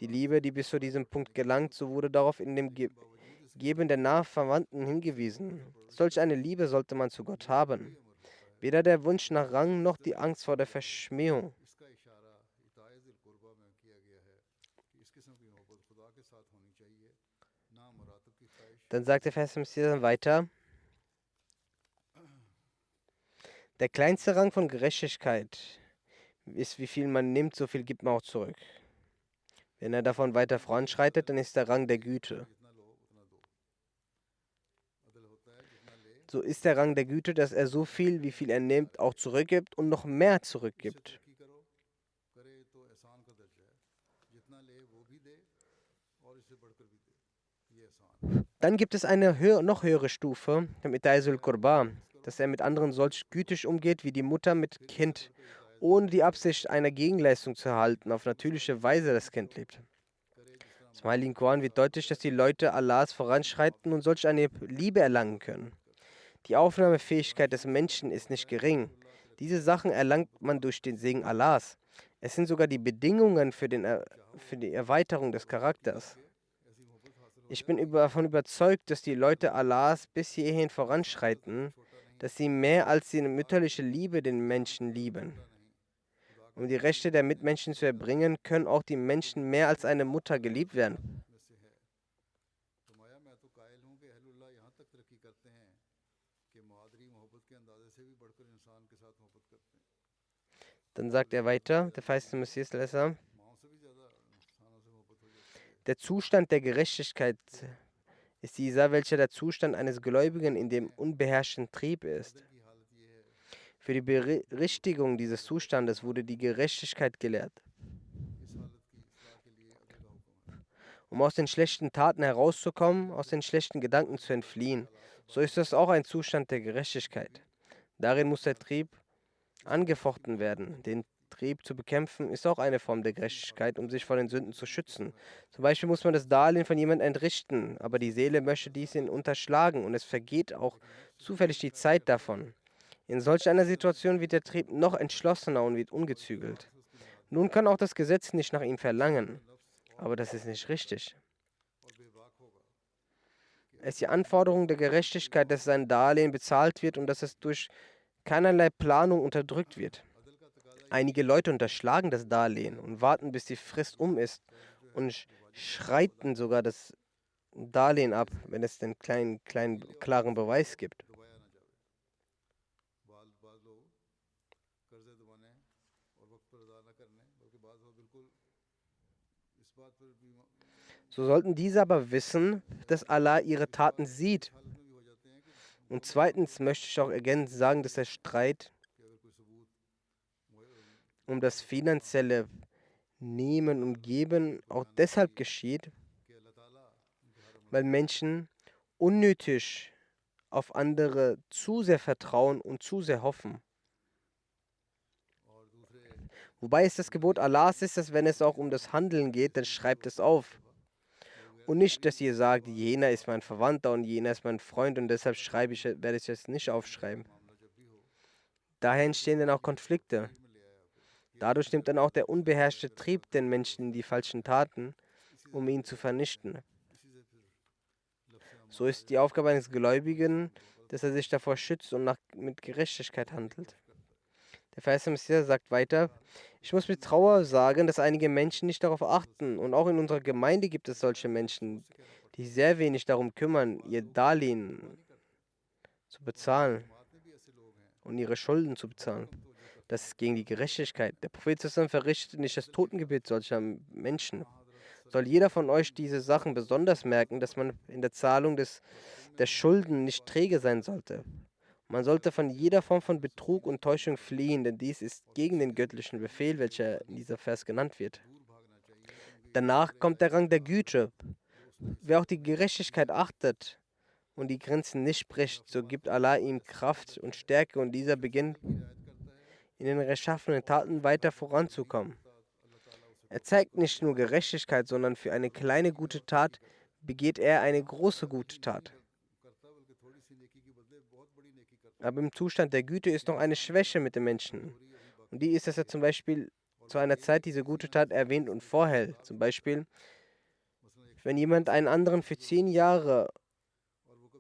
Die Liebe, die bis zu diesem Punkt gelangt, so wurde darauf in dem Geben der Nachverwandten hingewiesen. Solch eine Liebe sollte man zu Gott haben. Weder der Wunsch nach Rang noch die Angst vor der Verschmähung. Dann sagt der Vers weiter, der kleinste Rang von Gerechtigkeit ist, wie viel man nimmt, so viel gibt man auch zurück. Wenn er davon weiter voranschreitet, dann ist der Rang der Güte. So ist der Rang der Güte, dass er so viel, wie viel er nimmt, auch zurückgibt und noch mehr zurückgibt. Dann gibt es eine noch höhere Stufe, mit Daisul Qurba, dass er mit anderen solch gütig umgeht wie die Mutter mit Kind, ohne die Absicht einer Gegenleistung zu erhalten, auf natürliche Weise das Kind liebt. Im Heiligen Koran wird deutlich, dass die Leute Allahs voranschreiten und solch eine Liebe erlangen können. Die Aufnahmefähigkeit des Menschen ist nicht gering. Diese Sachen erlangt man durch den Segen Allahs. Es sind sogar die Bedingungen für die Erweiterung des Charakters. Ich bin davon überzeugt, dass die Leute Allahs bis hierhin voranschreiten, dass sie mehr als die mütterliche Liebe den Menschen lieben. Um die Rechte der Mitmenschen zu erbringen, können auch die Menschen mehr als eine Mutter geliebt werden. Dann sagt er weiter, der feiste Messias, der Zustand der Gerechtigkeit ist dieser, welcher der Zustand eines Gläubigen in dem unbeherrschten Trieb ist. Für die Berichtigung dieses Zustandes wurde die Gerechtigkeit gelehrt. Um aus den schlechten Taten herauszukommen, aus den schlechten Gedanken zu entfliehen, so ist das auch ein Zustand der Gerechtigkeit. Darin muss der Trieb angefochten werden. Den Trieb zu bekämpfen ist auch eine Form der Gerechtigkeit, um sich vor den Sünden zu schützen. Zum Beispiel muss man das Darlehen von jemandem entrichten, aber die Seele möchte dies unterschlagen und es vergeht auch zufällig die Zeit davon. In solch einer Situation wird der Trieb noch entschlossener und wird ungezügelt. Nun kann auch das Gesetz nicht nach ihm verlangen, aber das ist nicht richtig. Es ist die Anforderung der Gerechtigkeit, dass sein Darlehen bezahlt wird und dass es durch keinerlei Planung unterdrückt wird. Einige Leute unterschlagen das Darlehen und warten, bis die Frist ist und schreiten sogar das Darlehen ab, wenn es den klaren Beweis gibt. So sollten diese aber wissen, dass Allah ihre Taten sieht. Und zweitens möchte ich auch ergänzend sagen, dass der Streit um das finanzielle Nehmen und Geben auch deshalb geschieht, weil Menschen unnötig auf andere zu sehr vertrauen und zu sehr hoffen. Wobei es das Gebot Allahs ist, dass wenn es auch um das Handeln geht, dann schreibt es auf. Und nicht, dass ihr sagt, jener ist mein Verwandter und jener ist mein Freund und deshalb werde ich es nicht aufschreiben. Daher entstehen dann auch Konflikte. Dadurch nimmt dann auch der unbeherrschte Trieb den Menschen in die falschen Taten, um ihn zu vernichten. So ist die Aufgabe eines Gläubigen, dass er sich davor schützt und mit Gerechtigkeit handelt. Der verheißene Messias sagt weiter, ich muss mit Trauer sagen, dass einige Menschen nicht darauf achten. Und auch in unserer Gemeinde gibt es solche Menschen, die sehr wenig darum kümmern, ihr Darlehen zu bezahlen und ihre Schulden zu bezahlen. Das ist gegen die Gerechtigkeit. Der Prophet zusammen verrichtet nicht das Totengebet solcher Menschen. Soll jeder von euch diese Sachen besonders merken, dass man in der Zahlung der Schulden nicht träge sein sollte. Man sollte von jeder Form von Betrug und Täuschung fliehen, denn dies ist gegen den göttlichen Befehl, welcher in dieser Vers genannt wird. Danach kommt der Rang der Güte. Wer auch die Gerechtigkeit achtet und die Grenzen nicht bricht, so gibt Allah ihm Kraft und Stärke und dieser beginnt in den rechtschaffenen Taten weiter voranzukommen. Er zeigt nicht nur Gerechtigkeit, sondern für eine kleine gute Tat begeht er eine große gute Tat. Aber im Zustand der Güte ist noch eine Schwäche mit dem Menschen. Und die ist, dass er zum Beispiel zu einer Zeit diese gute Tat erwähnt und vorhält. Zum Beispiel, wenn jemand einen anderen für 10 Jahre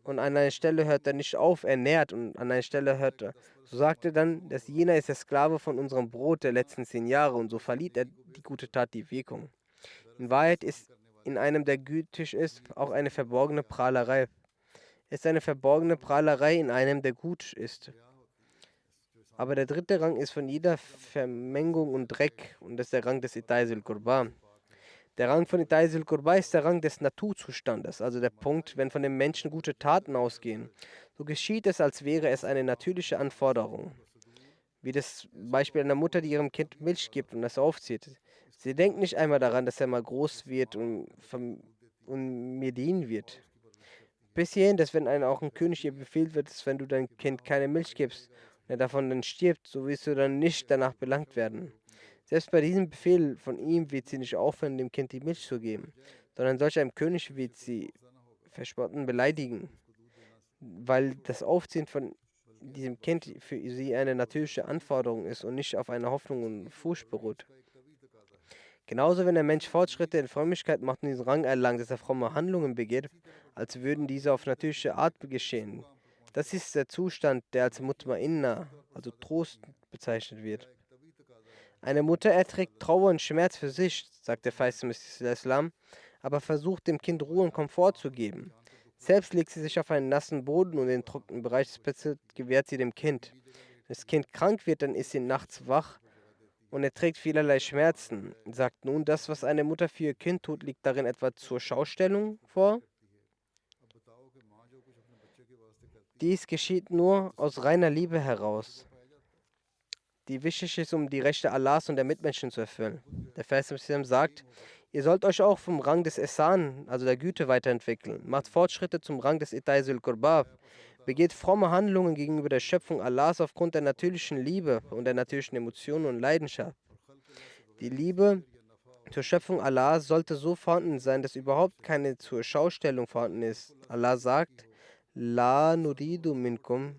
und an einer Stelle hört er nicht auf, ernährt und an einer Stelle hört er, so sagt er dann, dass jener ist der Sklave von unserem Brot der letzten 10 Jahre und so verliert er die gute Tat die Wirkung. In Wahrheit ist in einem, der gütig ist, auch eine verborgene Prahlerei. Es ist eine verborgene Prahlerei in einem, der gut ist. Aber der dritte Rang ist von jeder Vermengung und Dreck und das ist der Rang des Itaisul Qurba. Der Rang von Itaisul Qurba ist der Rang des Naturzustandes, also der Punkt, wenn von dem Menschen gute Taten ausgehen. So geschieht es, als wäre es eine natürliche Anforderung. Wie das Beispiel einer Mutter, die ihrem Kind Milch gibt und das aufzieht. Sie denkt nicht einmal daran, dass er mal groß wird und mir dienen wird. Bis hierhin, dass wenn auch ein König ihr befiehlt wird, dass wenn du dein Kind keine Milch gibst und er davon dann stirbt, so wirst du dann nicht danach belangt werden. Selbst bei diesem Befehl von ihm wird sie nicht aufhören, dem Kind die Milch zu geben, sondern solch einem König wird sie verspotten, beleidigen, weil das Aufziehen von diesem Kind für sie eine natürliche Anforderung ist und nicht auf eine Hoffnung und Furcht beruht. Genauso, wenn ein Mensch Fortschritte in Frömmigkeit macht und diesen Rang erlangt, dass er fromme Handlungen begeht, als würden diese auf natürliche Art geschehen. Das ist der Zustand, der als Mutmainna, also Trost, bezeichnet wird. Eine Mutter erträgt Trauer und Schmerz für sich, sagt der verheißene Islam, aber versucht dem Kind Ruhe und Komfort zu geben. Selbst legt sie sich auf einen nassen Boden und den trockenen Bereich des Bettes gewährt sie dem Kind. Wenn das Kind krank wird, dann ist sie nachts wach und erträgt vielerlei Schmerzen. Sagt nun, das, was eine Mutter für ihr Kind tut, liegt darin etwa zur Schaustellung vor? Dies geschieht nur aus reiner Liebe heraus, die wichtig ist, um die Rechte Allahs und der Mitmenschen zu erfüllen. Der Vers sagt, ihr sollt euch auch vom Rang des Ehsan, also der Güte, weiterentwickeln. Macht Fortschritte zum Rang des Itaisul Qurba. Begeht fromme Handlungen gegenüber der Schöpfung Allahs aufgrund der natürlichen Liebe und der natürlichen Emotionen und Leidenschaft. Die Liebe zur Schöpfung Allahs sollte so vorhanden sein, dass überhaupt keine zur Schaustellung vorhanden ist. Allah sagt, La nuridu minkum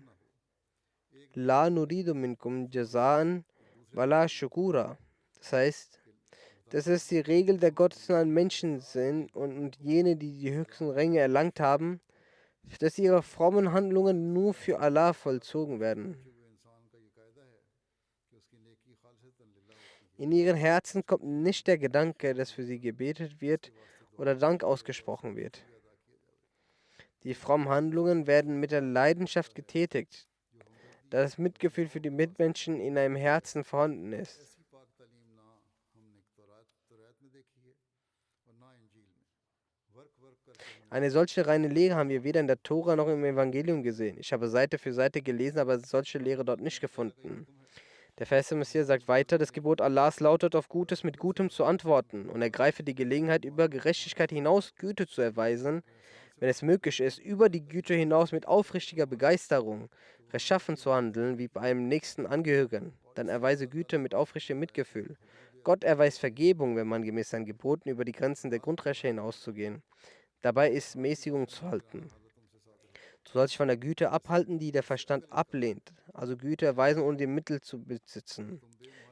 jazaan wala shukura. Das heißt, dass es die Regel der gottesnahen Menschen sind und jene, die die höchsten Ränge erlangt haben, dass ihre frommen Handlungen nur für Allah vollzogen werden. In ihren Herzen kommt nicht der Gedanke, dass für sie gebetet wird oder Dank ausgesprochen wird. Die frommen Handlungen werden mit der Leidenschaft getätigt, da das Mitgefühl für die Mitmenschen in einem Herzen vorhanden ist. Eine solche reine Lehre haben wir weder in der Tora noch im Evangelium gesehen. Ich habe Seite für Seite gelesen, aber solche Lehre dort nicht gefunden. Der verheißene Messias sagt weiter, das Gebot Allahs lautet, auf Gutes mit Gutem zu antworten und ergreife die Gelegenheit, über Gerechtigkeit hinaus Güte zu erweisen, wenn es möglich ist, über die Güte hinaus mit aufrichtiger Begeisterung, rechtschaffen zu handeln, wie bei einem nächsten Angehörigen. Dann erweise Güte mit aufrichtigem Mitgefühl. Gott erweist Vergebung, wenn man gemäß seinen Geboten über die Grenzen der Grundrechte hinauszugehen. Dabei ist Mäßigung zu halten. Du sollst dich von der Güte abhalten, die der Verstand ablehnt, also Güte erweisen, ohne die Mittel zu besitzen.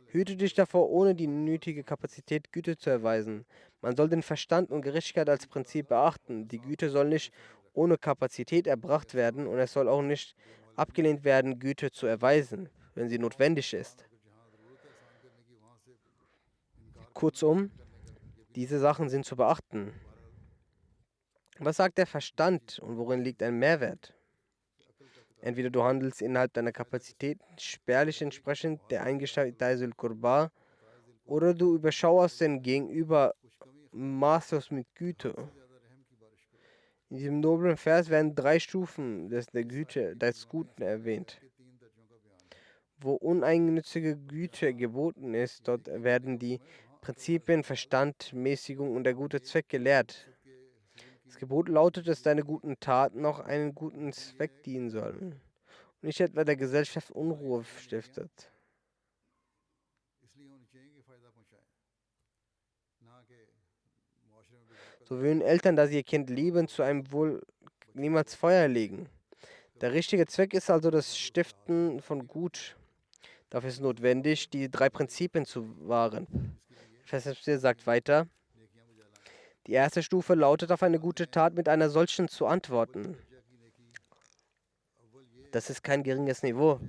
Hüte dich davor, ohne die nötige Kapazität Güte zu erweisen. Man soll den Verstand und Gerechtigkeit als Prinzip beachten. Die Güte soll nicht ohne Kapazität erbracht werden und es soll auch nicht abgelehnt werden, Güte zu erweisen, wenn sie notwendig ist. Kurzum, diese Sachen sind zu beachten. Was sagt der Verstand und worin liegt ein Mehrwert? Entweder du handelst innerhalb deiner Kapazitäten spärlich entsprechend der eingestellten Taisul Qurba oder du überschauerst den Gegenüber maßlos mit Güte. In diesem noblen Vers werden 3 Stufen der Güte, des Guten erwähnt. Wo uneigennützige Güte geboten ist, dort werden die Prinzipien Verstand, Mäßigung und der gute Zweck gelehrt. Das Gebot lautet, dass deine guten Taten auch einen guten Zweck dienen sollen und nicht etwa der Gesellschaft Unruhe stiftet. So würden Eltern, da sie ihr Kind lieben, zu einem Wohl niemals Feuer legen. Der richtige Zweck ist also das Stiften von Gut. Dafür ist es notwendig, die 3 Prinzipien zu wahren. Vers 4 sagt weiter, die erste Stufe lautet, auf eine gute Tat mit einer solchen zu antworten. Das ist kein geringes Niveau.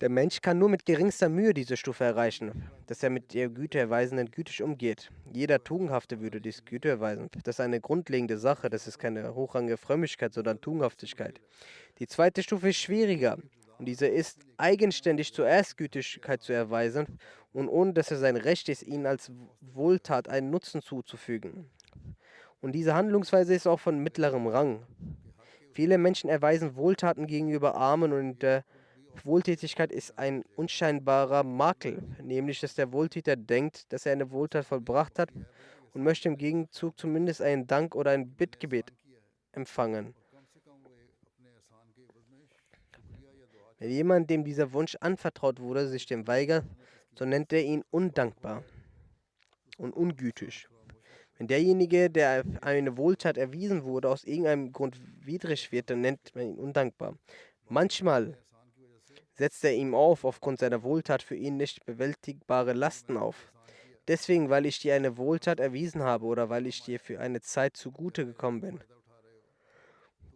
Der Mensch kann nur mit geringster Mühe diese Stufe erreichen, dass er mit der Güteerweisenden gütig umgeht. Jeder Tugendhafte würde dies Güte erweisen. Das ist eine grundlegende Sache, das ist keine hochrangige Frömmigkeit, sondern Tugendhaftigkeit. Die zweite Stufe ist schwieriger und diese ist, eigenständig zuerst Gütigkeit zu erweisen und ohne dass es sein Recht ist, ihnen als Wohltat einen Nutzen zuzufügen. Und diese Handlungsweise ist auch von mittlerem Rang. Viele Menschen erweisen Wohltaten gegenüber Armen und Wohltätigkeit ist ein unscheinbarer Makel, nämlich dass der Wohltäter denkt, dass er eine Wohltat vollbracht hat und möchte im Gegenzug zumindest einen Dank oder ein Bittgebet empfangen. Wenn jemand, dem dieser Wunsch anvertraut wurde, sich dem weigert, so nennt er ihn undankbar und ungütig. Wenn derjenige, der eine Wohltat erwiesen wurde, aus irgendeinem Grund widrig wird, dann nennt man ihn undankbar. Manchmal setzt er ihm aufgrund seiner Wohltat für ihn nicht bewältigbare Lasten auf. Deswegen, weil ich dir eine Wohltat erwiesen habe oder weil ich dir für eine Zeit zugute gekommen bin.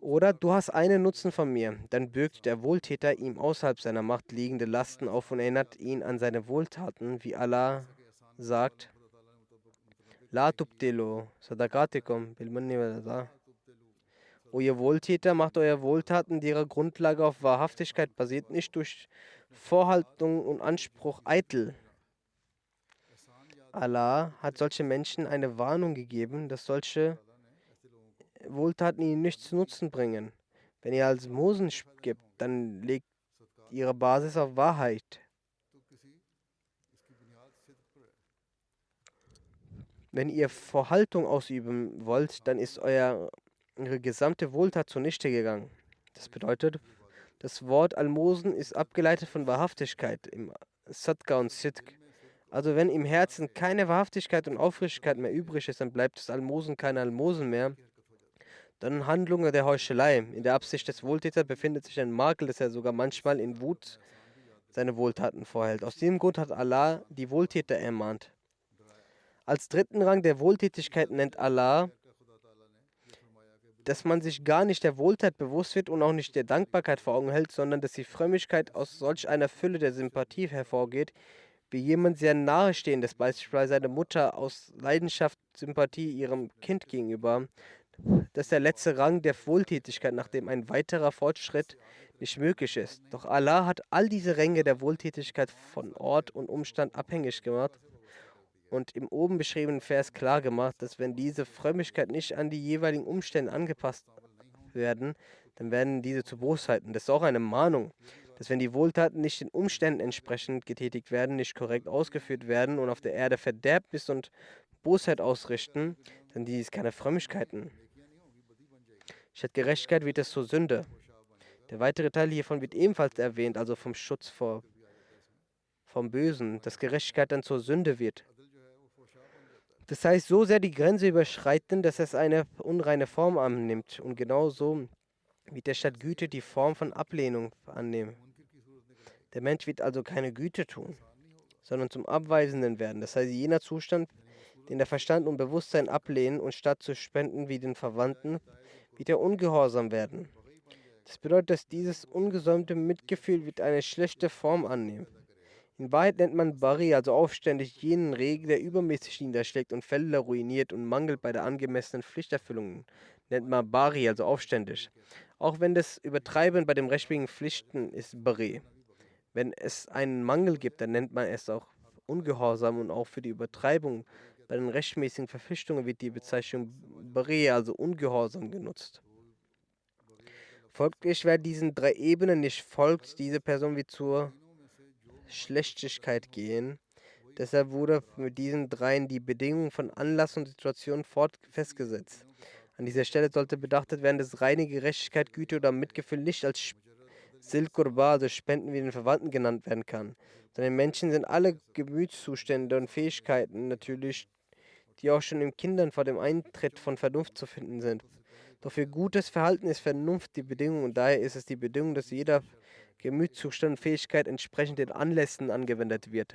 Oder du hast einen Nutzen von mir, dann bürgt der Wohltäter ihm außerhalb seiner Macht liegende Lasten auf und erinnert ihn an seine Wohltaten, wie Allah sagt, La tubtilu sadaqatikum bil manni wal adha. O ihr Wohltäter, macht eure Wohltaten, die ihre Grundlage auf Wahrhaftigkeit basiert, nicht durch Vorhaltung und Anspruch eitel. Allah hat solche Menschen eine Warnung gegeben, dass solche Wohltaten ihnen nichts zu Nutzen bringen. Wenn ihr Almosen gibt, dann legt ihre Basis auf Wahrheit. Wenn ihr Vorhaltung ausüben wollt, dann ist ihre gesamte Wohltat zunichte gegangen. Das bedeutet, das Wort Almosen ist abgeleitet von Wahrhaftigkeit im Sadqa und Sidq. Also wenn im Herzen keine Wahrhaftigkeit und Aufrichtigkeit mehr übrig ist, dann bleibt das Almosen kein Almosen mehr. Dann Handlungen der Heuchelei. In der Absicht des Wohltäters befindet sich ein Makel, dass er sogar manchmal in Wut seine Wohltaten vorhält. Aus diesem Grund hat Allah die Wohltäter ermahnt. Als dritten Rang der Wohltätigkeit nennt Allah, dass man sich gar nicht der Wohltat bewusst wird und auch nicht der Dankbarkeit vor Augen hält, sondern dass die Frömmigkeit aus solch einer Fülle der Sympathie hervorgeht, wie jemand sehr nahestehendes, beispielsweise seine Mutter aus Leidenschaft, Sympathie ihrem Kind gegenüber. Das ist der letzte Rang der Wohltätigkeit, nachdem ein weiterer Fortschritt nicht möglich ist. Doch Allah hat all diese Ränge der Wohltätigkeit von Ort und Umstand abhängig gemacht und im oben beschriebenen Vers klar gemacht, dass wenn diese Frömmigkeit nicht an die jeweiligen Umstände angepasst werden, dann werden diese zu Bosheiten. Das ist auch eine Mahnung, dass wenn die Wohltaten nicht den Umständen entsprechend getätigt werden, nicht korrekt ausgeführt werden und auf der Erde Verderbnis und Bosheit ausrichten, dann dies keine Frömmigkeiten. Statt Gerechtigkeit wird es zur Sünde. Der weitere Teil hiervon wird ebenfalls erwähnt, also vom Schutz vom Bösen, dass Gerechtigkeit dann zur Sünde wird. Das heißt, so sehr die Grenze überschreiten, dass es eine unreine Form annimmt und genauso wird er statt Güte die Form von Ablehnung annehmen. Der Mensch wird also keine Güte tun, sondern zum Abweisenden werden. Das heißt, jener Zustand, den der Verstand und Bewusstsein ablehnen und statt zu spenden wie den Verwandten, wird er ungehorsam werden. Das bedeutet, dass dieses ungesäumte Mitgefühl wird eine schlechte Form annehmen. In Wahrheit nennt man Bari, also aufständig, jenen Regen, der übermäßig niederschlägt und Felder ruiniert und mangelt bei der angemessenen Pflichterfüllung. Nennt man Bari, also aufständig. Auch wenn das Übertreiben bei den rechtmäßigen Pflichten ist Bari. Wenn es einen Mangel gibt, dann nennt man es auch Ungehorsam und auch für die Übertreibung bei den rechtmäßigen Verpflichtungen wird die Bezeichnung Bari, also Ungehorsam, genutzt. Folglich, wer diesen drei Ebenen nicht folgt, diese Person wird zur Schlechtigkeit gehen. Deshalb wurde mit diesen dreien die Bedingung von Anlass und Situation festgesetzt. An dieser Stelle sollte beachtet werden, dass reine Gerechtigkeit, Güte oder Mitgefühl nicht als Sil Qurba, also Spenden wie den Verwandten genannt werden kann. Sondern im Menschen sind alle Gemütszustände und Fähigkeiten natürlich, die auch schon in Kindern vor dem Eintritt von Vernunft zu finden sind. Doch für gutes Verhalten ist Vernunft die Bedingung und daher ist es die Bedingung, dass jeder Gemütszustand und Fähigkeit entsprechend den Anlässen angewendet wird.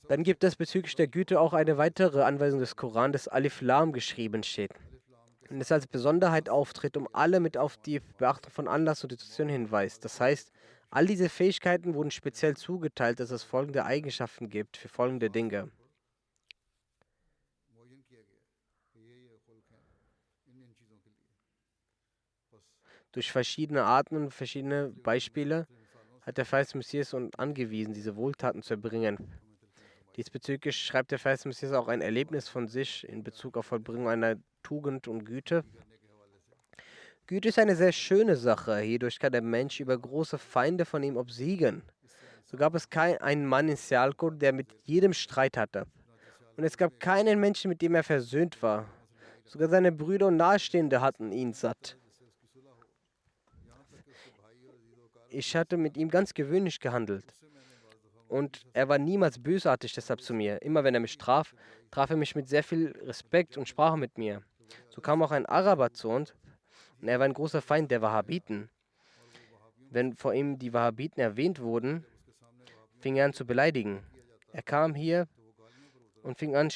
Dann gibt es bezüglich der Güte auch eine weitere Anweisung des Koran, das Alif Lam geschrieben steht. Und es als Besonderheit auftritt, um alle mit auf die Beachtung von Anlass und Situation hinweist. Das heißt, all diese Fähigkeiten wurden speziell zugeteilt, dass es folgende Eigenschaften gibt für folgende Dinge. Durch verschiedene Arten und verschiedene Beispiele hat der Verheißene Messias uns angewiesen, diese Wohltaten zu erbringen. Diesbezüglich schreibt der Verheißene Messias auch ein Erlebnis von sich in Bezug auf Vollbringung einer Tugend und Güte. Güte ist eine sehr schöne Sache. Hierdurch kann der Mensch über große Feinde von ihm obsiegen. So gab es einen Mann in Sialkot, der mit jedem Streit hatte. Und es gab keinen Menschen, mit dem er versöhnt war. Sogar seine Brüder und Nahestehende hatten ihn satt. Ich hatte mit ihm ganz gewöhnlich gehandelt. Und er war niemals bösartig deshalb zu mir. Immer wenn er mich traf, traf er mich mit sehr viel Respekt und sprach mit mir. So kam auch ein Araber zu uns und er war ein großer Feind der Wahhabiten. Wenn vor ihm die Wahhabiten erwähnt wurden, fing er an zu beleidigen. Er kam hier und fing an,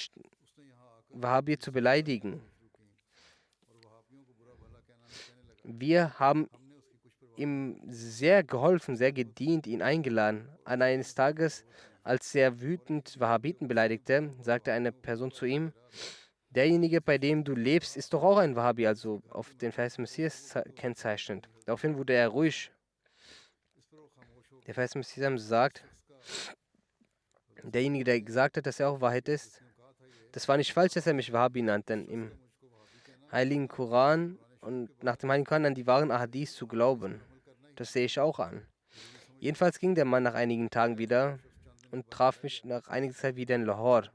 Wahhabi zu beleidigen. Wir haben ihm sehr geholfen, sehr gedient, ihn eingeladen. An eines Tages, als er wütend Wahhabiten beleidigte, sagte eine Person zu ihm: Derjenige, bei dem du lebst, ist doch auch ein Wahhabi, also auf den Vers Messias kennzeichnend. Daraufhin wurde er ruhig. Der Vers Messias sagt: Derjenige, der gesagt hat, dass er auch Wahrheit ist, das war nicht falsch, dass er mich Wahhabi nannte, denn im Heiligen Koran und nach dem Heiligen Koran an die wahren Ahadith zu glauben. Das sehe ich auch an. Jedenfalls ging der Mann nach einigen Tagen wieder und traf mich nach einiger Zeit wieder in Lahore.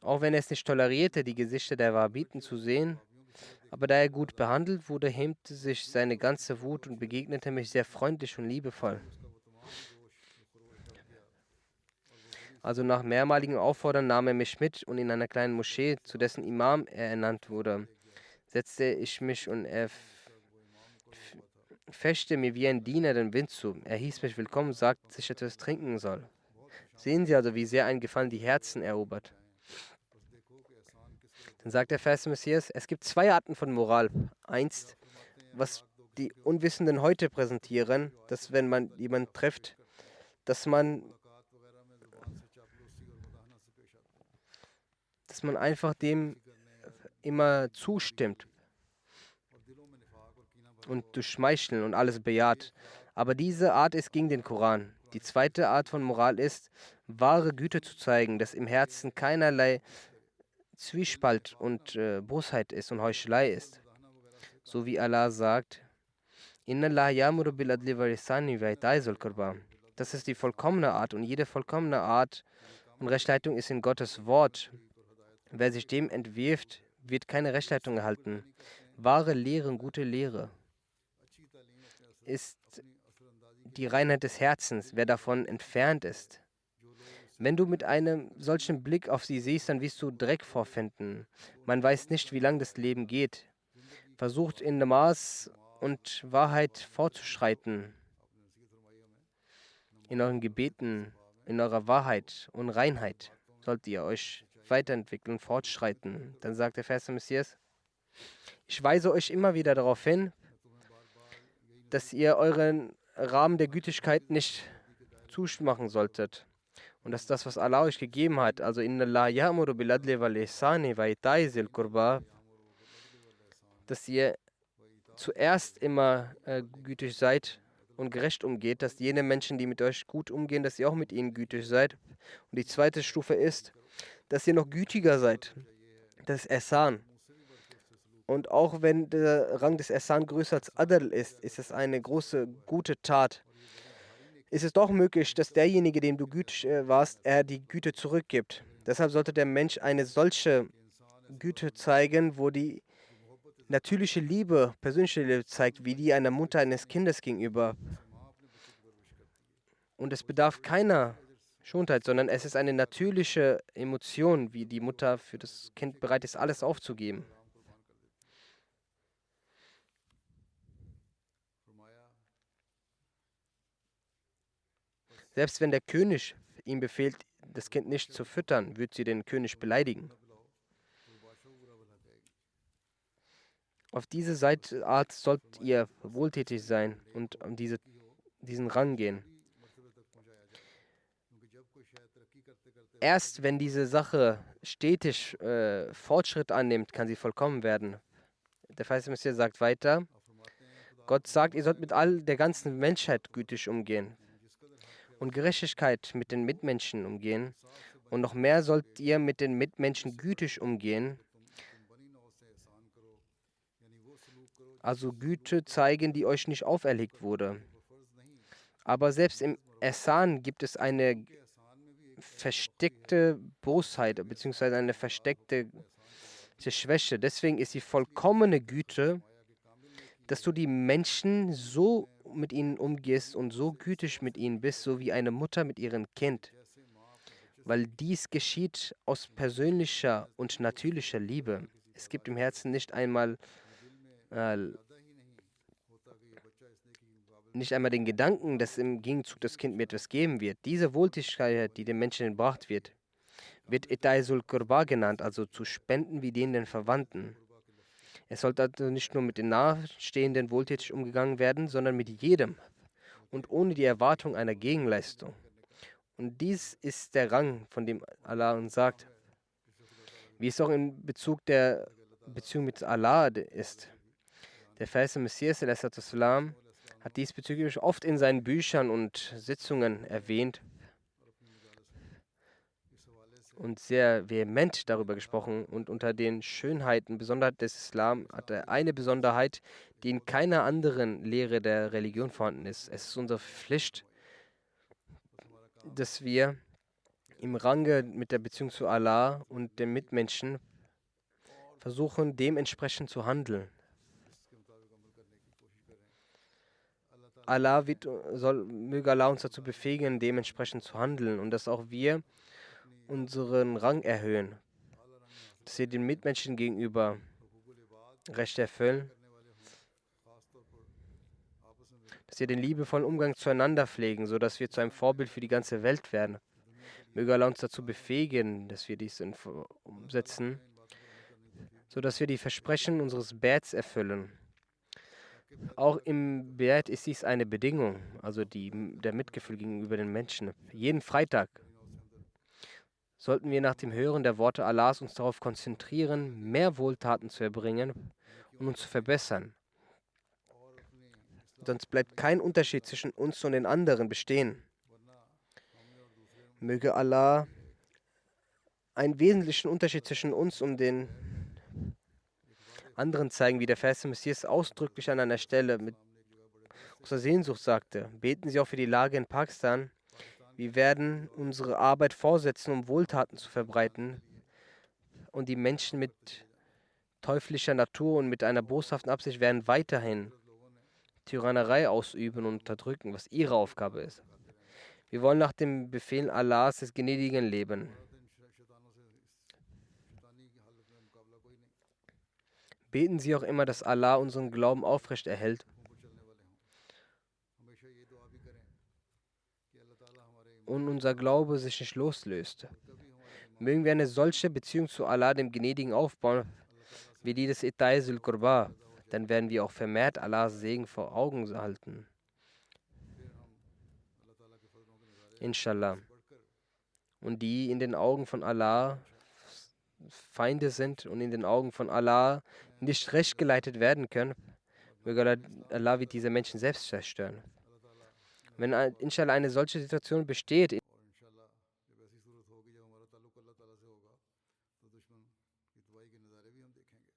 Auch wenn er es nicht tolerierte, die Gesichter der Wahhabiten zu sehen, aber da er gut behandelt wurde, hemmte sich seine ganze Wut und begegnete mich sehr freundlich und liebevoll. Also nach mehrmaligem Auffordern nahm er mich mit und in einer kleinen Moschee, zu dessen Imam er ernannt wurde, setzte ich mich und er feschte mir wie ein Diener den Wind zu. Er hieß mich willkommen und sagte, dass ich etwas trinken soll. Sehen Sie also, wie sehr ein Gefallen die Herzen erobert. Dann sagt der Vers Messias, es gibt zwei Arten von Moral. Eins, was die Unwissenden heute präsentieren, dass wenn man jemanden trifft, dass man einfach dem immer zustimmt und durch Schmeicheln und alles bejaht. Aber diese Art ist gegen den Koran. Die zweite Art von Moral ist, wahre Güte zu zeigen, dass im Herzen keinerlei Zwiespalt und Bosheit ist und Heuchelei ist. So wie Allah sagt, Inna Allah ya'muru bil adli wal ihsani wa ita'i zil qurba. Das ist die vollkommene Art und jede vollkommene Art und Rechtsleitung ist in Gottes Wort. Wer sich dem entwirft, wird keine Rechtsleitung erhalten. Wahre Lehre und gute Lehre ist die Reinheit des Herzens, wer davon entfernt ist. Wenn du mit einem solchen Blick auf sie siehst, dann wirst du Dreck vorfinden. Man weiß nicht, wie lang das Leben geht. Versucht in Maß und Wahrheit fortzuschreiten. In euren Gebeten, in eurer Wahrheit und Reinheit sollt ihr euch weiterentwickeln, fortschreiten. Dann sagt der Vers des Messias, ich weise euch immer wieder darauf hin, dass ihr euren Rahmen der Gütigkeit nicht zumachen solltet. Und dass das, was Allah euch gegeben hat, also Inna Allah ya'muru bil adli wal ihsani wa ita'i zil qurba, dass ihr zuerst immer gütig seid und gerecht umgeht, dass jene Menschen, die mit euch gut umgehen, dass ihr auch mit ihnen gütig seid. Und die zweite Stufe ist, dass ihr noch gütiger seid. Das Ihsan. Und auch wenn der Rang des Ihsan größer als Adl ist, ist es eine große, gute Tat. Ist es doch möglich, dass derjenige, dem du gütig warst, er die Güte zurückgibt. Deshalb sollte der Mensch eine solche Güte zeigen, wo die natürliche Liebe, persönliche Liebe zeigt, wie die einer Mutter eines Kindes gegenüber. Und es bedarf keiner Schonheit, sondern es ist eine natürliche Emotion, wie die Mutter für das Kind bereit ist, alles aufzugeben. Selbst wenn der König ihm befiehlt, das Kind nicht zu füttern, wird sie den König beleidigen. Auf diese Art sollt ihr wohltätig sein und an diesen Rang gehen. Erst wenn diese Sache stetig Fortschritt annimmt, kann sie vollkommen werden. Der Vers Messias sagt weiter, Gott sagt, ihr sollt mit all der ganzen Menschheit gütig umgehen und Gerechtigkeit mit den Mitmenschen umgehen. Und noch mehr sollt ihr mit den Mitmenschen gütig umgehen. Also Güte zeigen, die euch nicht auferlegt wurde. Aber selbst im Ihsan gibt es eine versteckte Bosheit bzw. eine versteckte Schwäche. Deswegen ist die vollkommene Güte, dass du die Menschen so mit ihnen umgehst und so gütig mit ihnen bist, so wie eine Mutter mit ihrem Kind. Weil dies geschieht aus persönlicher und natürlicher Liebe. Es gibt im Herzen äh, nicht einmal den Gedanken, dass im Gegenzug das Kind mir etwas geben wird. Diese Wohltätigkeit, die dem Menschen entbracht wird, wird Itaisul Qurba genannt, also zu spenden wie denen den Verwandten. Es sollte also nicht nur mit den Nahestehenden wohltätig umgegangen werden, sondern mit jedem und ohne die Erwartung einer Gegenleistung. Und dies ist der Rang, von dem Allah uns sagt, wie es auch in Bezug der Beziehung mit Allah ist. Der Vers des Messias salam, hat diesbezüglich oft in seinen Büchern und Sitzungen erwähnt und sehr vehement darüber gesprochen. Und unter den Schönheiten, Besonderheiten des Islam hat er eine Besonderheit, die in keiner anderen Lehre der Religion vorhanden ist. Es ist unsere Pflicht, dass wir im Range mit der Beziehung zu Allah und den Mitmenschen versuchen, dementsprechend zu handeln. Möge Allah uns dazu befähigen, dementsprechend zu handeln und dass auch wir unseren Rang erhöhen, dass wir den Mitmenschen gegenüber Recht erfüllen, dass wir den liebevollen Umgang zueinander pflegen, sodass wir zu einem Vorbild für die ganze Welt werden. Möge Allah uns dazu befähigen, dass wir dies umsetzen, sodass wir die Versprechen unseres Bäts erfüllen. Auch im Bad ist dies eine Bedingung, also der Mitgefühl gegenüber den Menschen. Jeden Freitag sollten wir nach dem Hören der Worte Allahs uns darauf konzentrieren, mehr Wohltaten zu erbringen und uns zu verbessern. Sonst bleibt kein Unterschied zwischen uns und den anderen bestehen. Möge Allah einen wesentlichen Unterschied zwischen uns und den anderen zeigen, wie der Vers des Messias ausdrücklich an einer Stelle mit großer Sehnsucht sagte. Beten Sie auch für die Lage in Pakistan. Wir werden unsere Arbeit fortsetzen, um Wohltaten zu verbreiten und die Menschen mit teuflischer Natur und mit einer boshaften Absicht werden weiterhin Tyrannerei ausüben und unterdrücken, was ihre Aufgabe ist. Wir wollen nach dem Befehl Allahs des Gnädigen leben. Beten Sie auch immer, dass Allah unseren Glauben aufrecht erhält und unser Glaube sich nicht loslöst. Mögen wir eine solche Beziehung zu Allah, dem Gnädigen, aufbauen, wie die des Itaisul Qurba, dann werden wir auch vermehrt Allahs Segen vor Augen halten. Inshallah. Und die in den Augen von Allah Feinde sind und in den Augen von Allah nicht recht geleitet werden können, möge Allah wird diese Menschen selbst zerstören. Wenn inshallah eine solche Situation besteht, और इंशाल्लाह जब ऐसी सूरत होगी जब हमारा ताल्लुक अल्लाह ताला से होगा तो दुश्मन की तबाही के नज़ारे भी हम देखेंगे.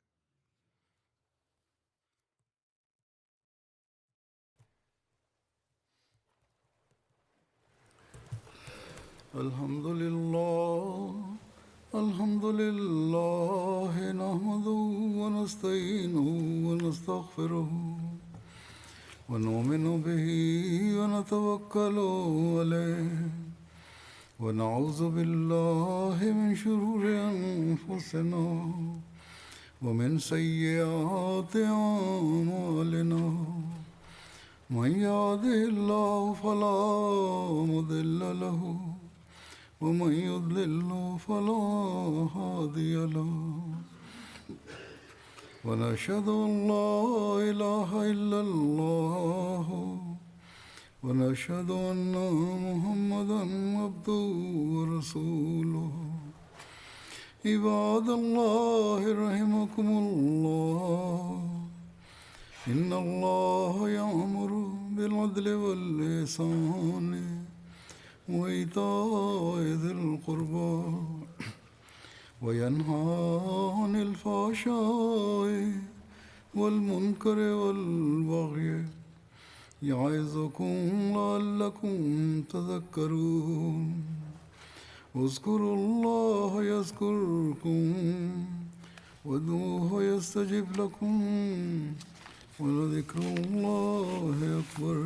الحمد لله الحمد لله نحمده ونستعينه ونستغفره ونؤمن به ونتوكل عليه ونعوذ بالله من شرور أنفسنا ومن سيئات أعمالنا من يهده الله فلا مضل له ومن يضلل فلا هادي له ونشهد أن لا إله إلا الله ونشهد أن محمدا عبده ورسوله عباد الله رحمكم الله إن الله يأمر بالعدل والإحسان وإيتاء ذي القربى وينهى عن الفحشاء والمنكر والبغي يعظكم لعلكم تذكرون اذكروا الله يذكركم وادعوه يستجب لكم ولذكر الله أكبر.